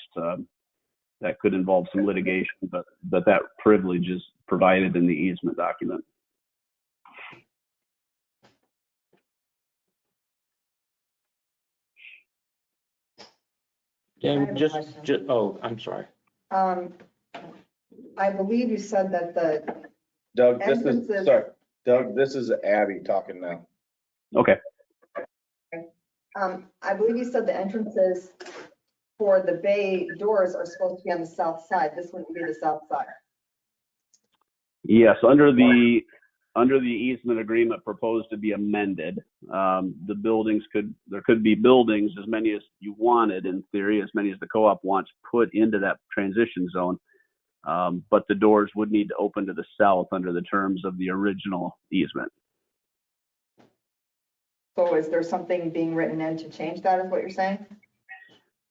Speaker 13: That could involve some litigation, but that privilege is provided in the easement document.
Speaker 8: Dan, oh, I'm sorry.
Speaker 12: I believe you said that the
Speaker 2: Doug, this is,
Speaker 12: Entrances.
Speaker 2: sorry, Doug, this is Abby talking now.
Speaker 13: Okay.
Speaker 12: I believe you said the entrances for the bay doors are supposed to be on the south side. This wouldn't be the south side.
Speaker 13: Yes, under the easement agreement proposed to be amended, the buildings there could be buildings, as many as you wanted in theory, as many as the co-op wants, put into that transition zone. But the doors would need to open to the south under the terms of the original easement.
Speaker 12: So is there something being written in to change that, is what you're saying?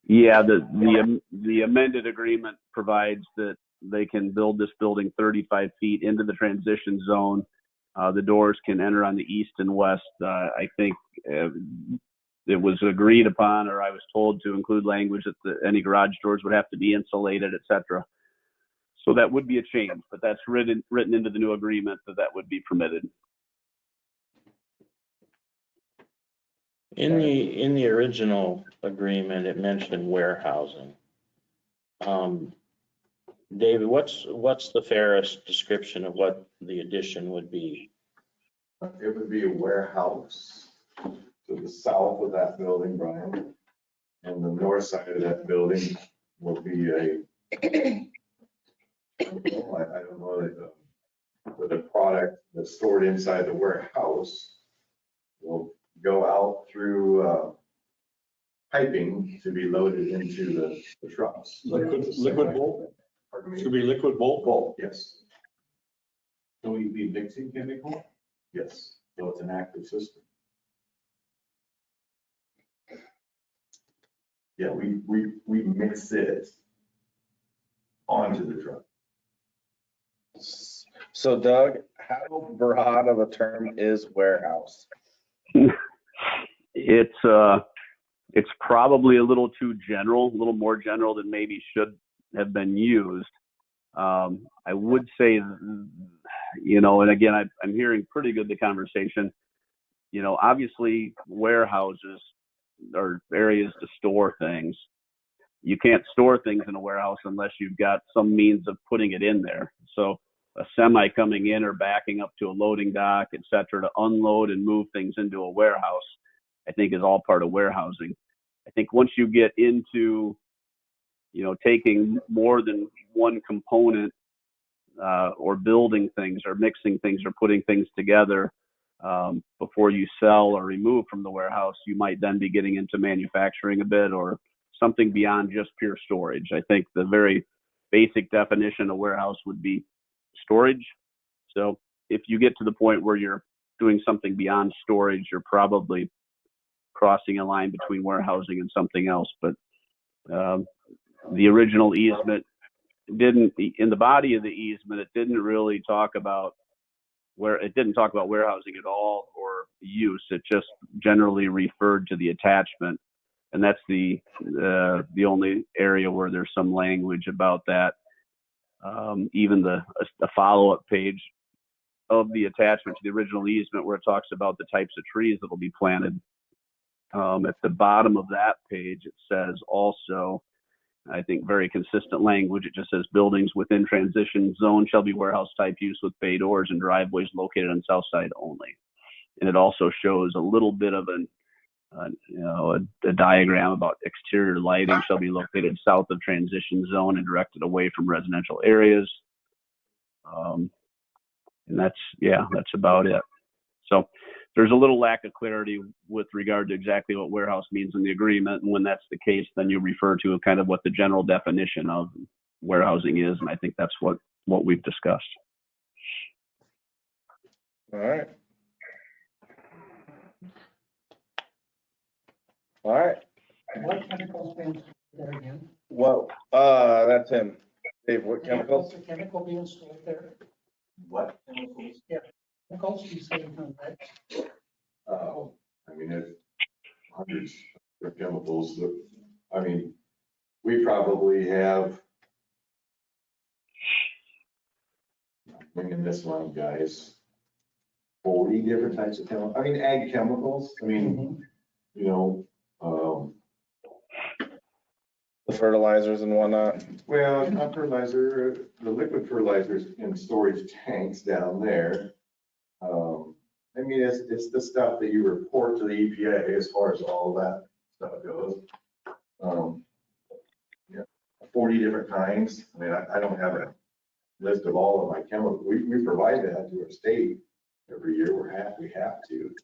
Speaker 13: Yeah, the amended agreement provides that they can build this building 35 feet into the transition zone. The doors can enter on the east and west. I think it was agreed upon, or I was told to include language that any garage doors would have to be insulated, et cetera. So that would be a change, but that's written into the new agreement that would be permitted.
Speaker 8: In the original agreement, it mentioned warehousing. David, what's the fairest description of what the addition would be?
Speaker 10: It would be a warehouse to the south of that building, Brian. And the north side of that building will be I don't know, but the product that's stored inside the warehouse will go out through piping to be loaded into the trucks.
Speaker 3: Liquid bulk?
Speaker 10: Pardon me?
Speaker 3: Should be liquid bulk?
Speaker 10: Bulk, yes,
Speaker 3: So you'd be mixing chemical?
Speaker 10: yes.
Speaker 3: So it's an active system.
Speaker 10: Yeah, we mix it onto the truck.
Speaker 2: So Doug, how broad of a term is warehouse?
Speaker 13: It's probably a little too general, a little more general than maybe should have been used. I would say, and again, I'm hearing pretty good the conversation. Obviously warehouses are areas to store things. You can't store things in a warehouse unless you've got some means of putting it in there. So a semi coming in or backing up to a loading dock, et cetera, to unload and move things into a warehouse, I think is all part of warehousing. I think once you get into, taking more than one component or building things or mixing things or putting things together before you sell or remove from the warehouse, you might then be getting into manufacturing a bit or something beyond just pure storage. I think the very basic definition of warehouse would be storage. So if you get to the point where you're doing something beyond storage, you're probably crossing a line between warehousing and something else. But the original easement didn't, in the body of the easement, it didn't really talk about warehousing at all or use. It just generally referred to the attachment. And that's the only area where there's some language about that. Even a follow-up page of the attachment to the original easement where it talks about the types of trees that will be planted. At the bottom of that page, it says also, I think very consistent language. It just says buildings within transition zone shall be warehouse type use with bay doors and driveways located on south side only. And it also shows a little bit of a diagram about exterior lighting shall be located south of transition zone and directed away from residential areas. And that's about it. So there's a little lack of clarity with regard to exactly what warehouse means in the agreement. And when that's the case, then you refer to kind of what the general definition of warehousing is. And I think that's what we've discussed.
Speaker 2: All right. All right.
Speaker 4: What chemicals being there again?
Speaker 2: Well, that's him. Dave, what chemicals?
Speaker 4: What's the chemical being stored there?
Speaker 10: What chemicals?
Speaker 4: Yeah, chemicals you say, right?
Speaker 10: I mean, there's hundreds of chemicals that, we probably have, bringing this one, guys, 40 different types of chemicals. I mean, ag chemicals. I mean, you know,
Speaker 2: The fertilizers and whatnot.
Speaker 10: well, not fertilizer, the liquid fertilizers in storage tanks down there. I mean, it's the stuff that you report to the EPA as far as all of that stuff goes. Yeah, 40 different kinds. I mean, I don't have a list of all of my chemicals. We provide that to our state every year. We have to.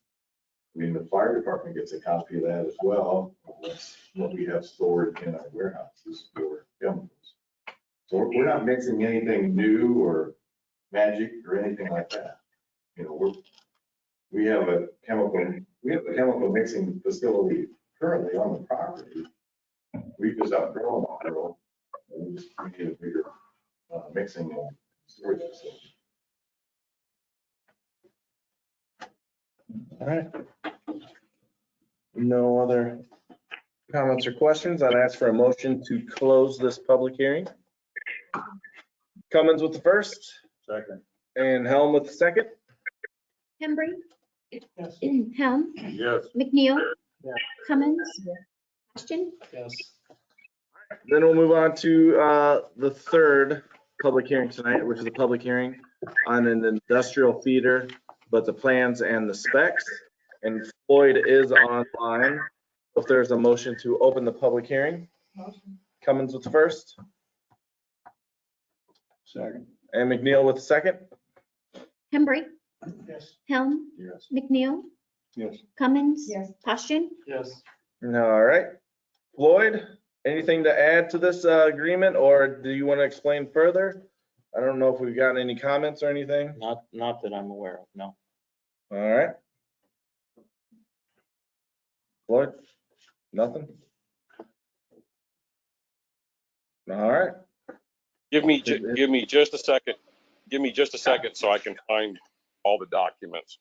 Speaker 10: I mean, the fire department gets a copy of that as well. That's what we have stored in our warehouses for chemicals. So we're not mixing anything new or magic or anything like that. You know, we have a chemical mixing facility currently on the property. We just outgrown it. We need a bigger mixing and storage facility.
Speaker 2: All right. No other comments or questions? I'd ask for a motion to close this public hearing. Cummins with the first
Speaker 11: Second.
Speaker 2: and Helm with the second.
Speaker 6: Hembry.
Speaker 4: Yes.
Speaker 6: Helm.
Speaker 11: Yes.
Speaker 6: McNeil.
Speaker 4: Yeah.
Speaker 6: Cummins. Ashton.
Speaker 4: Yes.
Speaker 2: Then we'll move on to the third public hearing tonight, which is a public hearing on an industrial feeder, but the plans and the specs. And Floyd is online. If there's a motion to open the public hearing. Cummins with the first
Speaker 9: Second.
Speaker 2: and McNeil with the second.
Speaker 6: Hembry.
Speaker 4: Yes.
Speaker 6: Helm.
Speaker 9: Yes.
Speaker 6: McNeil.
Speaker 9: Yes.
Speaker 6: Cummins.
Speaker 12: Yes.
Speaker 6: Ashton.
Speaker 4: Yes.
Speaker 2: All right. Floyd, anything to add to this agreement, or do you want to explain further? I don't know if we've gotten any comments or anything.
Speaker 8: Not that I'm aware of, no.
Speaker 2: All right. Floyd, nothing? All right.
Speaker 14: Give me just a second. Give me just a second so I can find all the documents.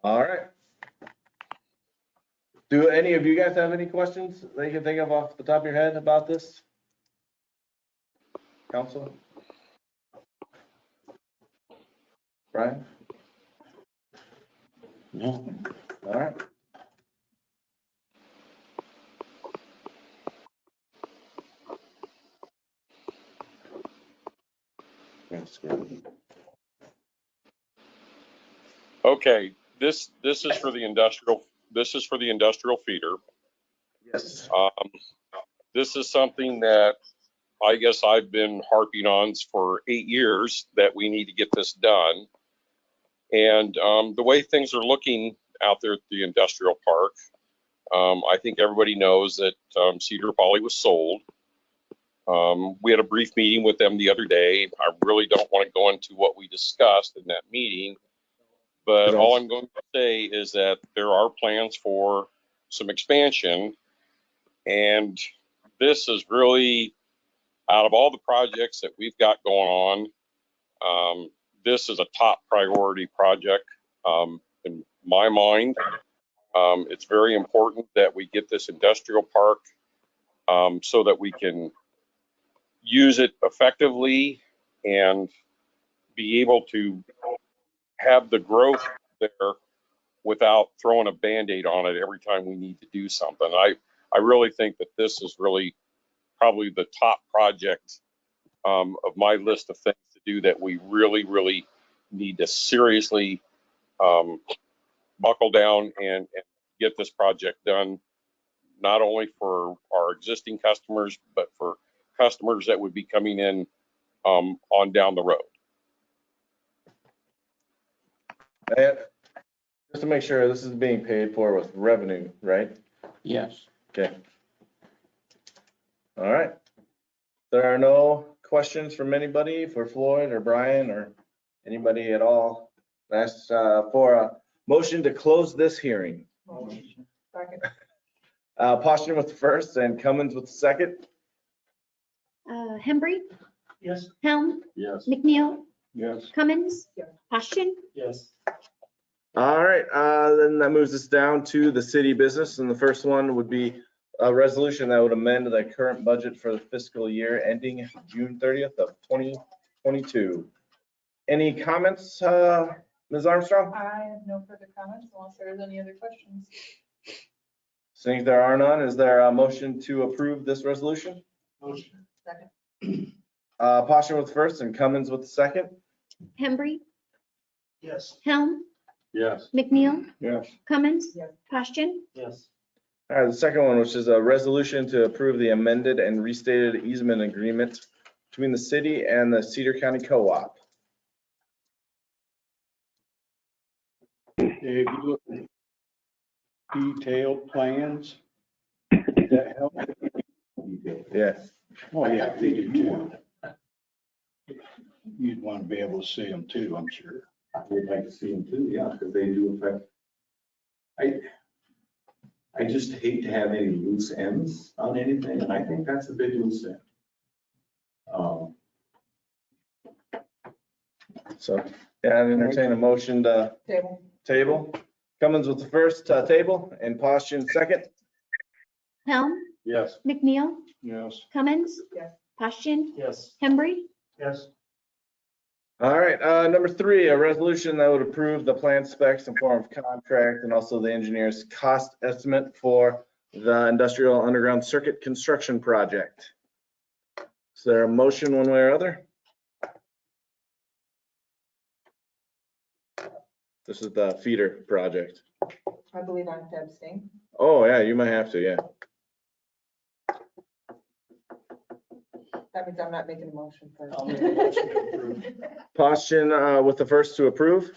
Speaker 2: All right. Do any of you guys have any questions that you can think of off the top of your head about this? Council? Brian?
Speaker 8: No.
Speaker 2: All right.
Speaker 14: Okay, this is for the industrial feeder.
Speaker 2: Yes.
Speaker 14: This is something that I guess I've been harping on for 8 years that we need to get this done. And the way things are looking out there at the industrial park, I think everybody knows that Cedar Poly was sold. We had a brief meeting with them the other day. I really don't want to go into what we discussed in that meeting, but all I'm going to say is that there are plans for some expansion, and this is really, out of all the projects that we've got going on, this is a top priority project in my mind. It's very important that we get this industrial park so that we can use it effectively and be able to have the growth there without throwing a Band-Aid on it every time we need to do something. I really think that this is really probably the top project of my list of things to do that we really, really need to seriously buckle down and get this project done, not only for our existing customers, but for customers that would be coming in on down the road.
Speaker 2: And just to make sure, this is being paid for with revenue, right?
Speaker 8: Yes.
Speaker 2: Okay. All right. There are no questions from anybody for Floyd or Brian or anybody at all. That's for a motion to close this hearing.
Speaker 12: Second.
Speaker 2: Poston with the first and Cummins with the second.
Speaker 6: Hembry.
Speaker 4: Yes.
Speaker 6: Helm.
Speaker 9: Yes.
Speaker 6: McNeil.
Speaker 9: Yes.
Speaker 6: Cummins.
Speaker 12: Yes.
Speaker 6: Ashton.
Speaker 4: Yes.
Speaker 2: All right, then that moves us down to the city business, and the first one would be A resolution that would amend the current budget for the fiscal year ending June 30th of 2022. Any comments, Ms. Armstrong?
Speaker 7: I have no further comments unless there's any other questions.
Speaker 2: Seeing there are none, is there a motion to approve this resolution?
Speaker 4: Motion.
Speaker 12: Second.
Speaker 2: Posturing with first and Cummins with the second.
Speaker 6: Hembry,
Speaker 4: Yes.
Speaker 6: Helm,
Speaker 11: Yes.
Speaker 6: McNeil,
Speaker 2: Yes.
Speaker 6: Cummins,
Speaker 12: Yes.
Speaker 6: Posturing,
Speaker 4: Yes.
Speaker 2: All right, the second one, which is a resolution to approve the amended and restated easement agreement between the city and the Cedar County Co-op.
Speaker 9: Dave, you look at detailed plans, that help?
Speaker 2: Yes.
Speaker 9: Oh, yeah, they do too. You'd want to be able to see them too, I'm sure.
Speaker 3: I would like to see them too, yeah, because they do affect. I just hate to have any loose ends on anything, and I think that's a big loose end.
Speaker 2: So, yeah, I entertain a motion to
Speaker 12: Table.
Speaker 2: table. Cummins with the first, table, and Posturing second.
Speaker 6: Helm,
Speaker 11: Yes.
Speaker 6: McNeil,
Speaker 9: Yes.
Speaker 6: Cummins,
Speaker 12: Yes.
Speaker 6: Posturing,
Speaker 4: Yes.
Speaker 6: Hembry,
Speaker 4: Yes.
Speaker 2: All right, number 3, a resolution that would approve the plan specs in form of contract and also the engineer's cost estimate for the industrial underground circuit construction project. Is there a motion one way or other? This is the feeder project.
Speaker 12: I believe I have to abstain.
Speaker 2: Oh, yeah, you might have to, yeah.
Speaker 12: That means I'm not making a motion first.
Speaker 4: I'll make a motion to approve.
Speaker 2: Posturing with the first to approve.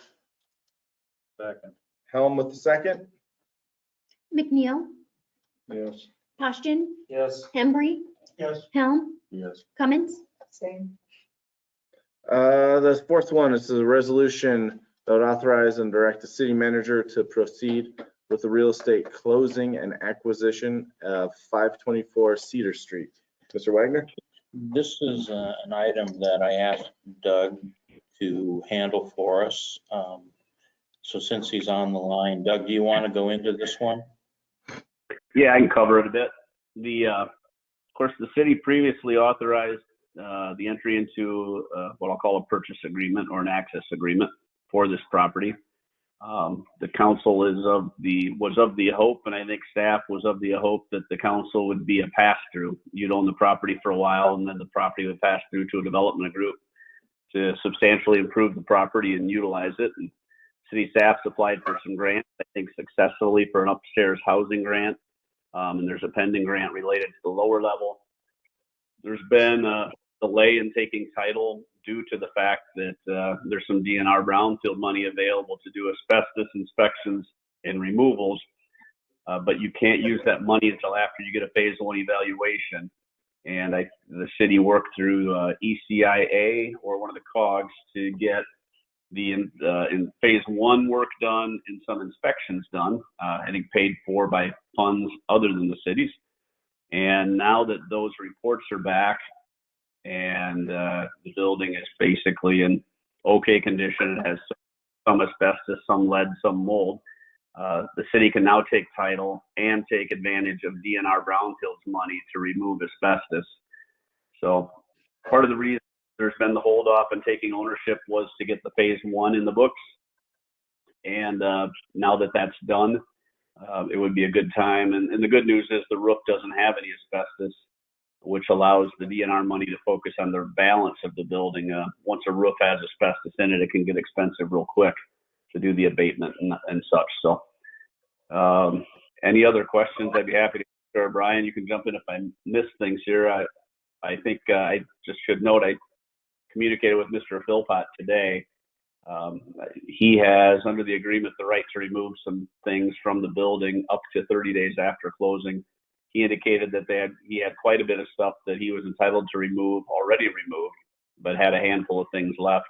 Speaker 11: Second.
Speaker 2: Helm with the second.
Speaker 6: McNeil,
Speaker 9: Yes.
Speaker 6: Posturing,
Speaker 4: Yes.
Speaker 6: Hembry,
Speaker 4: Yes.
Speaker 6: Helm,
Speaker 11: Yes.
Speaker 6: Cummins,
Speaker 12: Abstain.
Speaker 2: The fourth one is a resolution that would authorize and direct the city manager to proceed with the real estate closing and acquisition of 524 Cedar Street. Mr. Wagner?
Speaker 8: This is an item that I asked Doug to handle for us. So since he's on the line, Doug, do you want to go into this one?
Speaker 13: Yeah, I can cover it a bit. Of course, the city previously authorized the entry into what I'll call a purchase agreement or an access agreement for this property. The council was of the hope, and I think staff was of the hope that the council would be a pass-through. You'd own the property for a while, and then the property would pass through to a development group to substantially improve the property and utilize it. And city staff applied for some grants, I think successfully, for an upstairs housing grant. And there's a pending grant related to the lower level. There's been a delay in taking title due to the fact that there's some DNR brownfield money available to do asbestos inspections and removals, but you can't use that money until after you get a phase 1 evaluation. And the city worked through ECIA or one of the COGs to get the in phase 1 work done and some inspections done, I think paid for by funds other than the cities. And now that those reports are back and the building is basically in okay condition, it has some asbestos, some lead, some mold, the city can now take title and take advantage of DNR brownfields money to remove asbestos. So part of the reason there's been the hold off in taking ownership was to get the phase 1 in the books. And now that that's done, it would be a good time. And the good news is the roof doesn't have any asbestos, which allows the DNR money to focus on the balance of the building. Once a roof has asbestos in it, it can get expensive real quick to do the abatement and such. So any other questions, I'd be happy to answer. Brian, you can jump in if I miss things here. I think I just should note I communicated with Mr. Philpott today. He has, under the agreement, the right to remove some things from the building up to 30 days after closing. He indicated that he had quite a bit of stuff that he was entitled to remove, already removed, but had a handful of things left.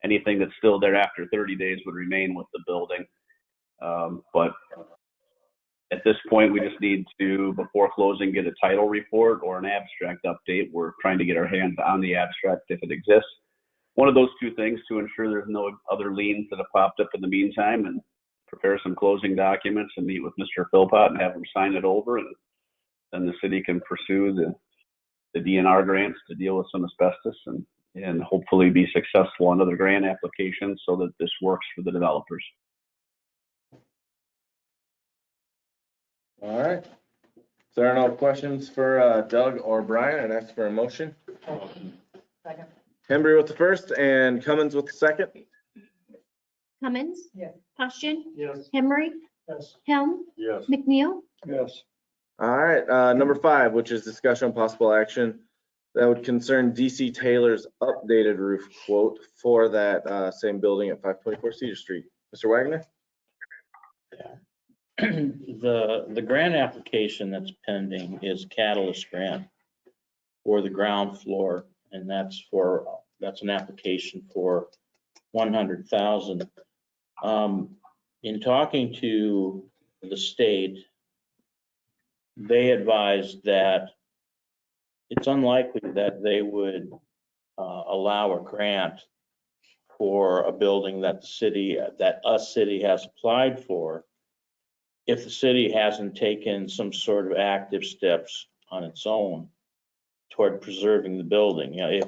Speaker 13: Anything that's still there after 30 days would remain with the building. But at this point, we just need to, before closing, get a title report or an abstract update. We're trying to get our hands on the abstract if it exists. One of those two things to ensure there's no other liens that have popped up in the meantime, and prepare some closing documents and meet with Mr. Philpott and have him sign it over and then the city can pursue the DNR grants to deal with some asbestos and hopefully be successful on other grant applications so that this works for the developers.
Speaker 2: All right. If there are no questions for Doug or Brian, I'd ask for a motion.
Speaker 12: Second.
Speaker 2: Hembry with the first and Cummins with the second.
Speaker 6: Cummins,
Speaker 12: Yes.
Speaker 6: Posturing,
Speaker 4: Yes.
Speaker 6: Henry,
Speaker 4: Yes.
Speaker 6: Helm,
Speaker 11: Yes.
Speaker 6: McNeil,
Speaker 9: Yes.
Speaker 2: All right, number 5, which is discussion on possible action that would concern DC Taylor's updated roof quote for that same building at 524 Cedar Street. Mr. Wagner?
Speaker 8: The grant application that's pending is Catalyst Grant for the ground floor, and that's an application for 100,000. In talking to the state, they advised that it's unlikely that they would allow a grant for a building that a city has applied for if the city hasn't taken some sort of active steps on its own toward preserving the building. You know, if,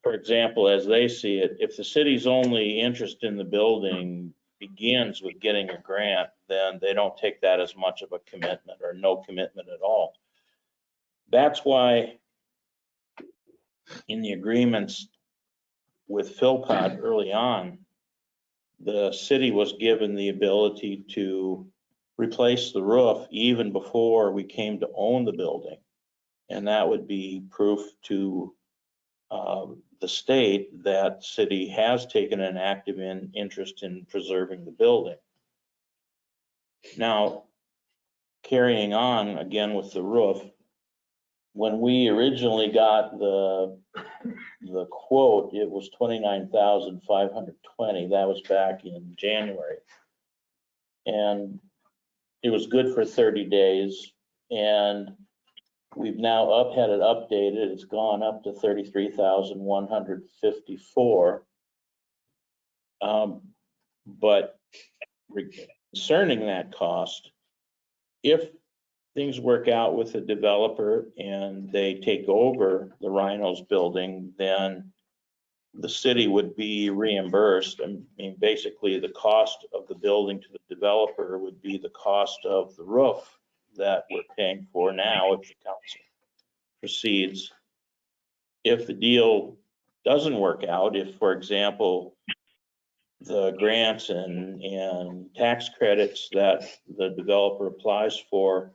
Speaker 8: for example, as they see it, if the city's only interest in the building begins with getting a grant, then they don't take that as much of a commitment or no commitment at all. That's why in the agreements with Philpott early on, the city was given the ability to replace the roof even before we came to own the building. And that would be proof to the state that city has taken an active interest in preserving the building. Now, carrying on again with the roof, when we originally got the quote, it was $29,520. That was back in January. And it was good for 30 days. And we've now had it updated. It's gone up to 33,154. But concerning that cost, if things work out with the developer and they take over the Rhinos building, then the city would be reimbursed. I mean, basically the cost of the building to the developer would be the cost of the roof that we're paying for now if the council proceeds. If the deal doesn't work out, if, for example, the grants and tax credits that the developer applies for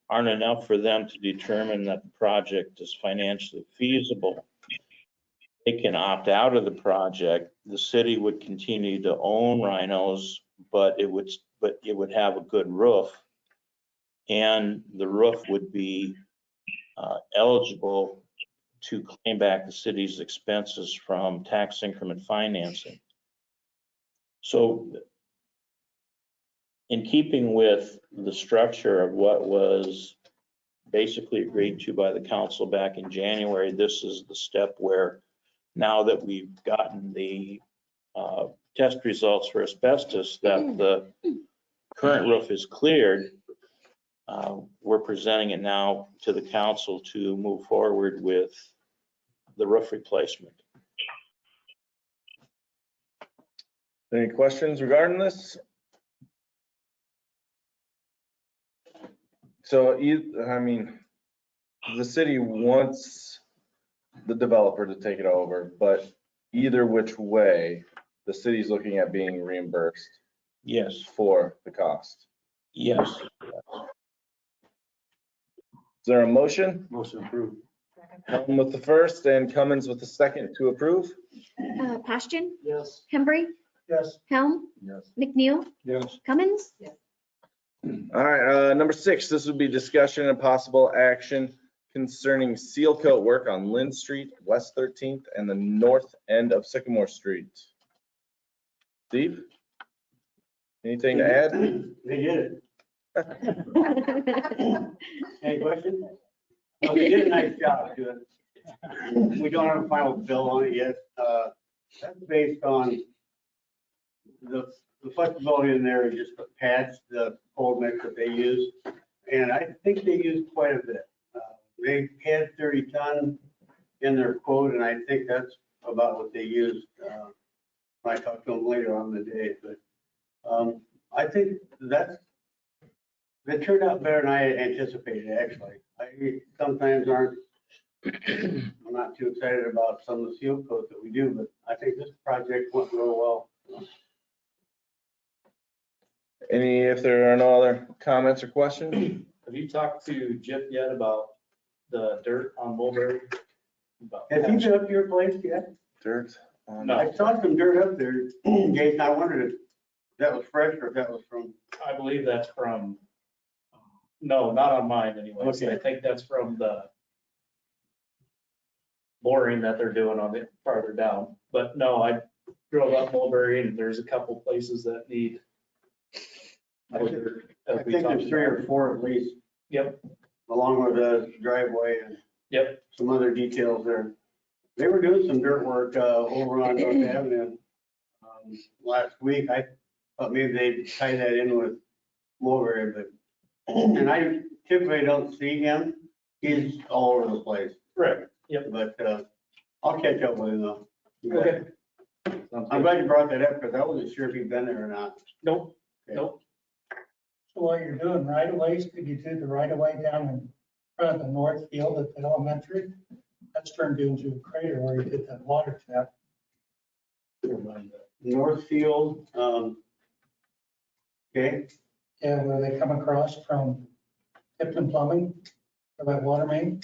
Speaker 8: aren't enough for them to determine that the project is financially feasible, they can opt out of the project. The city would continue to own Rhinos, but it would have a good roof, and the roof would be eligible to claim back the city's expenses from tax increment financing. So in keeping with the structure of what was basically agreed to by the council back in January, this is the step where now that we've gotten the test results for asbestos, that the current roof is cleared, we're presenting it now to the council to move forward with the roof replacement.
Speaker 2: Any questions regarding this? So, I mean, the city wants the developer to take it over, but either which way, the city's looking at being reimbursed
Speaker 8: Yes,
Speaker 2: for the cost.
Speaker 8: yes.
Speaker 2: Is there a motion?
Speaker 11: Motion approved.
Speaker 2: Helm with the first and Cummins with the second to approve?
Speaker 6: Posturing,
Speaker 4: Yes.
Speaker 6: Henry,
Speaker 4: Yes.
Speaker 6: Helm,
Speaker 2: Yes.
Speaker 6: McNeil,
Speaker 9: Yes.
Speaker 6: Cummins,
Speaker 2: All right, number 6, this would be discussion and possible action concerning seal coat work on Lynn Street, West 13th, and the north end of Sycamore Street. Steve? Anything to add?
Speaker 5: They did it. Any questions? Well, they did a nice job to it. We don't have a final bill on it yet. That's based on the flexibility in there, is just the pads, the cold mix that they use.
Speaker 15: and I think they use quite a bit. They had 30 ton in their quote, and I think that's about what they used. I talked to them later on in the day, but I think that turned out better than I anticipated, actually. I sometimes I'm not too excited about some of the seal coats that we do, but I think this project went real well.
Speaker 2: If there are no other comments or questions?
Speaker 5: Have you talked to Jip yet about the dirt on Mulberry?
Speaker 15: Have you been up to your place yet?
Speaker 2: Dirt?
Speaker 5: No.
Speaker 15: I saw some dirt up there, Jason. I wondered if that was fresh or if that was from,
Speaker 5: I believe that's from, no, not on mine anyways.
Speaker 15: Okay.
Speaker 5: I think that's from the boring that they're doing on the farther down. But no, I drove up Mulberry and there's a couple places that need.
Speaker 15: I think there's 3 or 4 at least.
Speaker 5: Yep.
Speaker 15: Along with the driveway and
Speaker 5: Yep.
Speaker 15: some other details there. They were doing some dirt work over on North Avenue last week. I thought maybe they'd tie that in with Mulberry, but, and I typically don't see him. He's all over the place.
Speaker 5: Right. Yep.
Speaker 15: But I'll catch up with him though.
Speaker 5: Okay.
Speaker 15: I'm glad you brought that up because I wasn't sure if he'd been there or not.
Speaker 5: Nope.
Speaker 15: Okay.
Speaker 5: Nope.
Speaker 4: So while you're doing right of ways, could you do the right of way down in front of the north field at the elementary? That's turned into a crater where you did that water tap.
Speaker 15: Northfield, okay,
Speaker 4: Yeah, where they come across from Tipton Plumbing for that water main.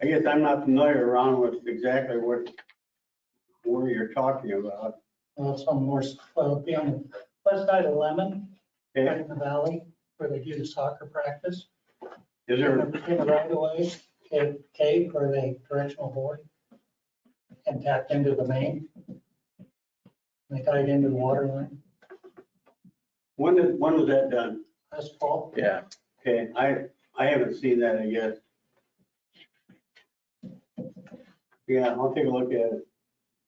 Speaker 15: I guess I'm not familiar around with exactly where you're talking about.
Speaker 4: Well, it's on north, well, it'd be on the west side of Lemon, right
Speaker 15: Okay,
Speaker 4: in the valley where they do the soccer practice.
Speaker 15: is there,
Speaker 4: In the right of way, cave where they directional board and tapped into the main. They tied into the water line.
Speaker 15: when was that done?
Speaker 4: Last fall.
Speaker 2: Yeah.
Speaker 15: Okay, I haven't seen that, I guess. Yeah, I'll take a look at it.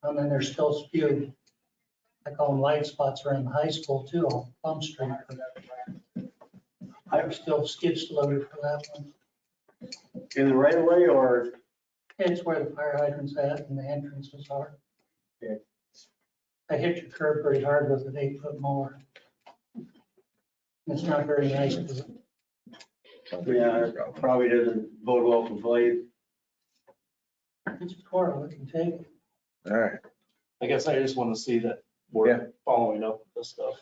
Speaker 4: And then there's still spewed, I call them light spots around the high school too, on Plum Street. I'm still skid loaded for that one.
Speaker 15: In the right of way or?
Speaker 4: It's where the fire hydrant's at and the entrances are.
Speaker 15: Okay.
Speaker 4: I hit your curb pretty hard with an 8-foot mower. It's not very nice. Is it?
Speaker 15: Yeah, it probably doesn't bode well for blades.
Speaker 4: It's poor, I can take it.
Speaker 2: All right.
Speaker 5: I guess I just want to see that
Speaker 2: Yeah.
Speaker 5: we're following up with this stuff.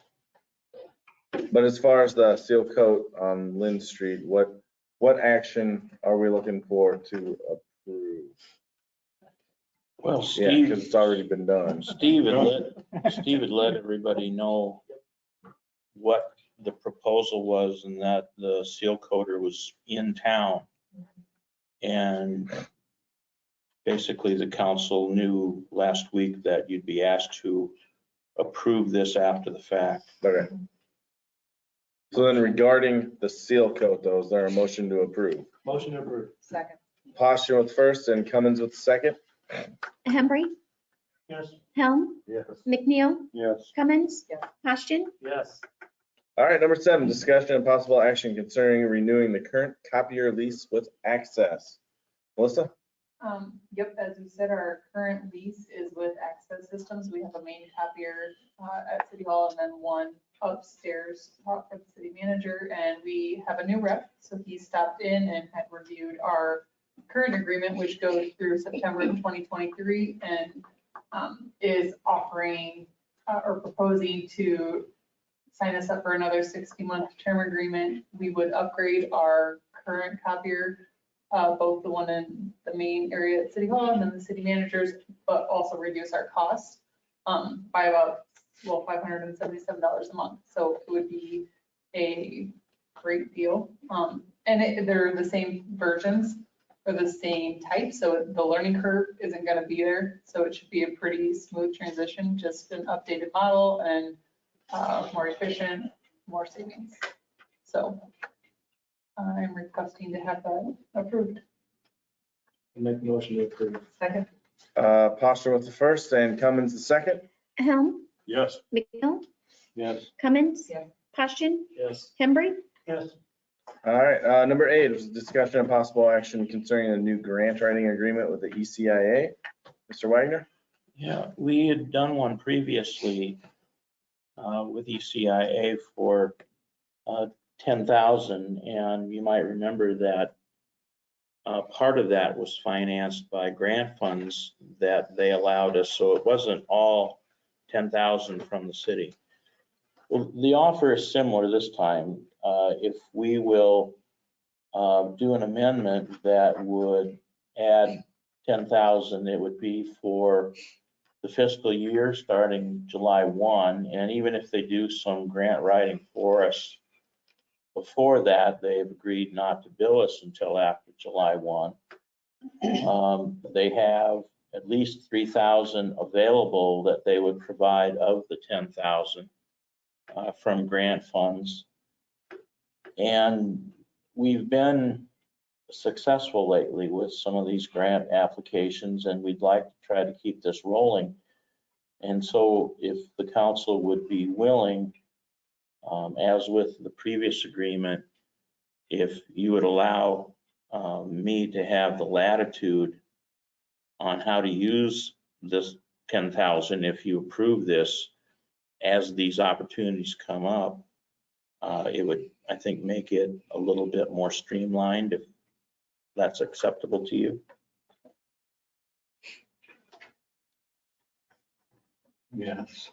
Speaker 2: But as far as the seal coat on Lynn Street, what action are we looking for to approve?
Speaker 8: Well,
Speaker 2: Yeah,
Speaker 8: Steve,
Speaker 2: because it's already been done.
Speaker 8: Steve had let everybody know what the proposal was and that the seal coater was in town. And basically the council knew last week that you'd be asked to approve this after the fact.
Speaker 2: Okay. So then regarding the seal coat though, is there a motion to approve?
Speaker 5: Motion to approve.
Speaker 12: Second.
Speaker 2: Posture with first and Cummins with second?
Speaker 6: Hembry,
Speaker 4: Yes.
Speaker 6: Helm,
Speaker 11: Yes.
Speaker 6: McNeil,
Speaker 11: Yes.
Speaker 6: Cummins,
Speaker 12: Yeah.
Speaker 6: Bastian,
Speaker 5: Yes.
Speaker 2: All right, number 7, discussion and possible action concerning renewing the current copier lease with Access. Melissa?
Speaker 7: Yep, as you said, our current lease is with Access Systems. We have a main copier at City Hall and then one upstairs for the city manager. And we have a new rep, so he stopped in and had reviewed our current agreement, which goes through September of 2023, and is offering or proposing to sign us up for another 60-month term agreement. We would upgrade our current copier, both the one in the main area at City Hall and then the city managers, but also reduce our costs by about, well, $577 a month. So it would be a great deal. And they're the same versions or the same type, so the learning curve isn't going to be there. So it should be a pretty smooth transition, just an updated model and more efficient, more savings. So I'm requesting to have that approved.
Speaker 5: Make the motion to approve.
Speaker 12: Second.
Speaker 2: Posture with the first and Cummins the second?
Speaker 6: Helm,
Speaker 11: Yes.
Speaker 6: McNeil,
Speaker 11: Yes.
Speaker 6: Cummins,
Speaker 12: Yeah.
Speaker 6: Bastian,
Speaker 5: Yes.
Speaker 6: Hembry,
Speaker 4: Yes.
Speaker 2: All right, number 8 was discussion and possible action concerning a new grant writing agreement with the ECIA. Mr. Wagner?
Speaker 8: Yeah, we had done one previously with ECIA for 10,000, and you might remember that part of that was financed by grant funds that they allowed us, so it wasn't all 10,000 from the city. Well, the offer is similar this time. If we will do an amendment that would add 10,000, it would be for the fiscal year starting July 1. And even if they do some grant writing for us before that, they've agreed not to bill us until after July 1. They have at least 3,000 available that they would provide of the 10,000 from grant funds. And we've been successful lately with some of these grant applications, and we'd like to try to keep this rolling. And so if the council would be willing, as with the previous agreement, if you would allow me to have the latitude on how to use this 10,000, if you approve this, as these opportunities come up, it would, I think, make it a little bit more streamlined, if that's acceptable to you.
Speaker 9: Yes,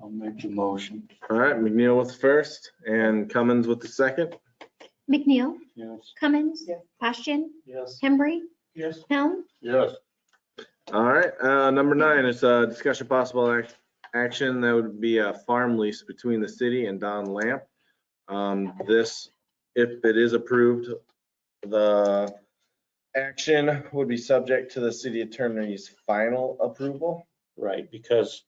Speaker 9: I'll make the motion.
Speaker 2: All right, McNeil with the first and Cummins with the second.
Speaker 6: McNeil,
Speaker 9: Yes.
Speaker 6: Cummins,
Speaker 12: Yes.
Speaker 6: Bastian,
Speaker 9: Yes.
Speaker 6: Hembry,
Speaker 4: Yes.
Speaker 6: Helm,
Speaker 11: Yes.
Speaker 2: All right, number 9 is discussion possible action. That would be a farm lease between the city and Don Lamp. This, if it is approved, the action would be subject to the city attorney's final approval.
Speaker 8: Right, because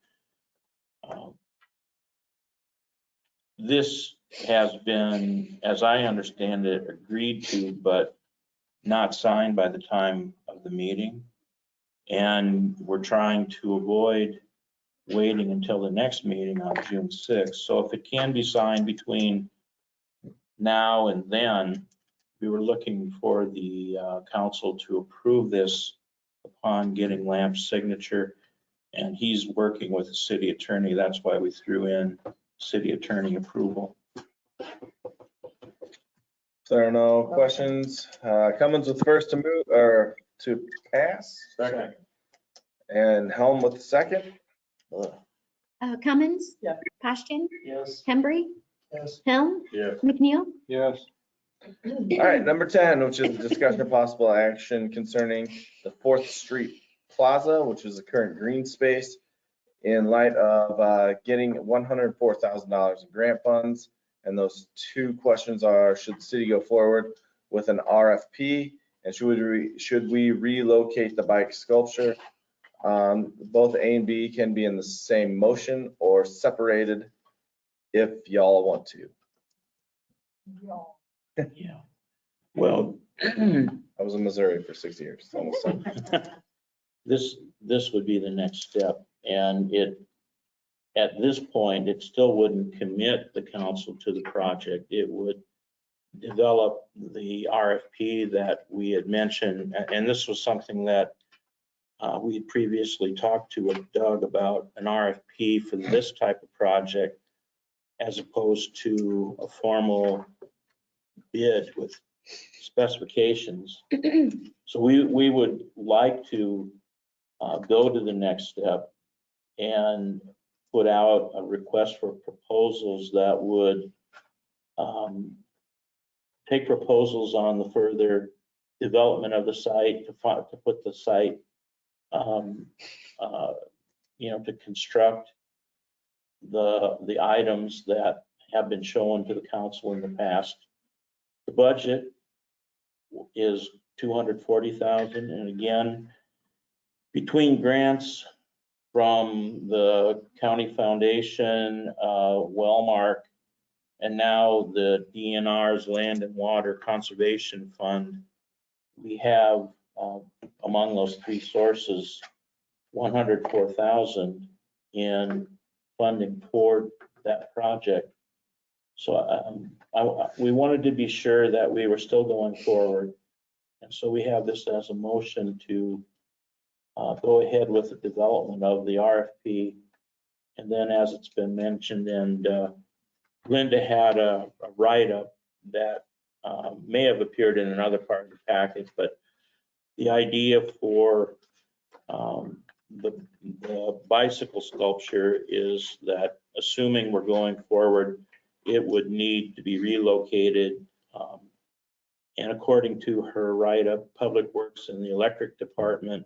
Speaker 8: this has been, as I understand it, agreed to, but not signed by the time of the meeting. And we're trying to avoid waiting until the next meeting on June 6th. So if it can be signed between now and then, we were looking for the council to approve this upon getting Lamp's signature. And he's working with the city attorney. That's why we threw in city attorney approval.
Speaker 2: If there are no questions, Cummins with first to move or to pass.
Speaker 11: Second.
Speaker 2: And Helm with the second.
Speaker 6: Cummins,
Speaker 12: Yeah.
Speaker 6: Bastian,
Speaker 9: Yes.
Speaker 6: Hembry,
Speaker 4: Yes.
Speaker 6: Helm,
Speaker 11: Yes.
Speaker 6: McNeil,
Speaker 9: Yes.
Speaker 2: All right, number 10, which is discussion of possible action concerning the 4th Street Plaza, which is the current green space, in light of getting $104,000 in grant funds. And those two questions are, should the city go forward with an RFP? And should we relocate the bike sculpture? Both A and B can be in the same motion or separated if y'all want to.
Speaker 8: Yeah. Well,
Speaker 2: I was in Missouri for 6 years. Almost.
Speaker 8: this would be the next step. And at this point, it still wouldn't commit the council to the project. It would develop the RFP that we had mentioned. And this was something that we had previously talked to with Doug about, an RFP for this type of project, as opposed to a formal bid with specifications. So we would like to go to the next step and put out a request for proposals that would take proposals on the further development of the site, to put the site, to construct the items that have been shown to the council in the past. The budget is $240,000, and again, between grants from the county foundation, Wellmark, and now the DNR's Land and Water Conservation Fund, we have among those three sources $104,000 in funding toward that project. So we wanted to be sure that we were still going forward. And so we have this as a motion to go ahead with the development of the RFP. And then as it's been mentioned, and Linda had a write-up that may have appeared in another part of the package, but the idea for the bicycle sculpture is that, assuming we're going forward, it would need to be relocated. And according to her write-up, Public Works and the Electric Department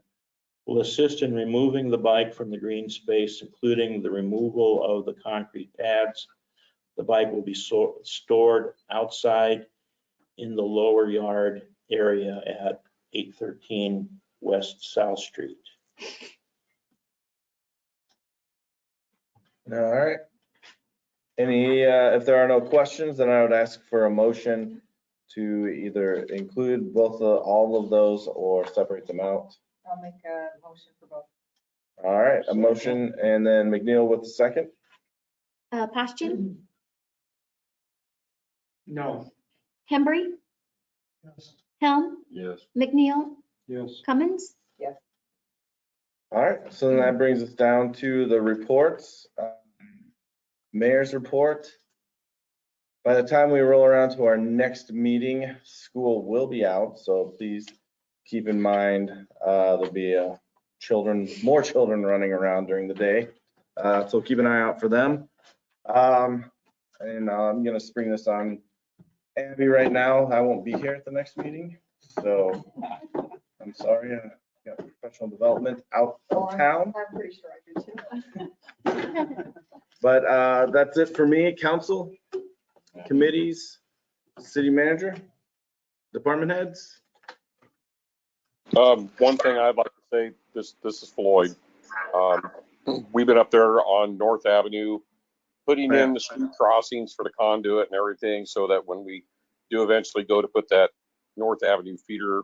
Speaker 8: will assist in removing the bike from the green space, including the removal of the concrete pads. The bike will be stored outside in the lower yard area at 813 West South Street.
Speaker 2: All right. If there are no questions, then I would ask for a motion to either include all of those or separate them out.
Speaker 12: I'll make a motion for both.
Speaker 2: All right, a motion, and then McNeil with the second.
Speaker 6: Pashtian,
Speaker 9: No.
Speaker 6: Hembry,
Speaker 4: Yes.
Speaker 6: Helm,
Speaker 10: Yes.
Speaker 6: McNeil,
Speaker 9: Yes.
Speaker 6: Cummins.
Speaker 2: All right, so then that brings us down to the reports. Mayor's report. By the time we roll around to our next meeting, school will be out, so please keep in mind there'll be more children running around during the day. So keep an eye out for them. And I'm gonna spring this on Abby right now. I won't be here at the next meeting, so I'm sorry. I got professional development out of town.
Speaker 12: I'm pretty sure I do too.
Speaker 2: But that's it for me. Council, committees, city manager, department heads.
Speaker 14: One thing I'd like to say, this is Floyd. We've been up there on North Avenue, putting in the street crossings for the conduit and everything, so that when we do eventually go to put that North Avenue feeder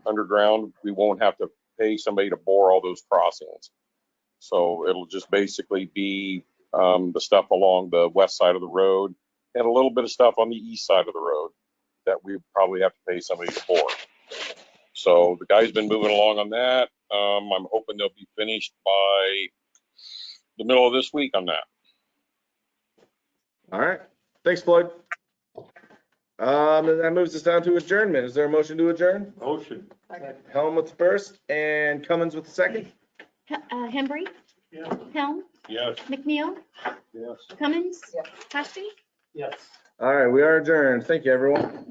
Speaker 14: underground, we won't have to pay somebody to bore all those crossings. So it'll just basically be the stuff along the west side of the road and a little bit of stuff on the east side of the road that we probably have to pay somebody to bore. So the guy's been moving along on that. I'm hoping they'll be finished by the middle of this week on that.
Speaker 2: All right, thanks, Floyd. And that moves us down to adjournment. Is there a motion to adjourn?
Speaker 11: Motion.
Speaker 2: Helm with the first and Cummins with the second.
Speaker 6: Hembry,
Speaker 4: Yeah.
Speaker 6: Helm,
Speaker 11: Yes.
Speaker 6: McNeil,
Speaker 9: Yes.
Speaker 6: Cummins,
Speaker 12: Yes.
Speaker 6: Pashtian.
Speaker 4: Yes.
Speaker 2: All right, we are adjourned. Thank you, everyone.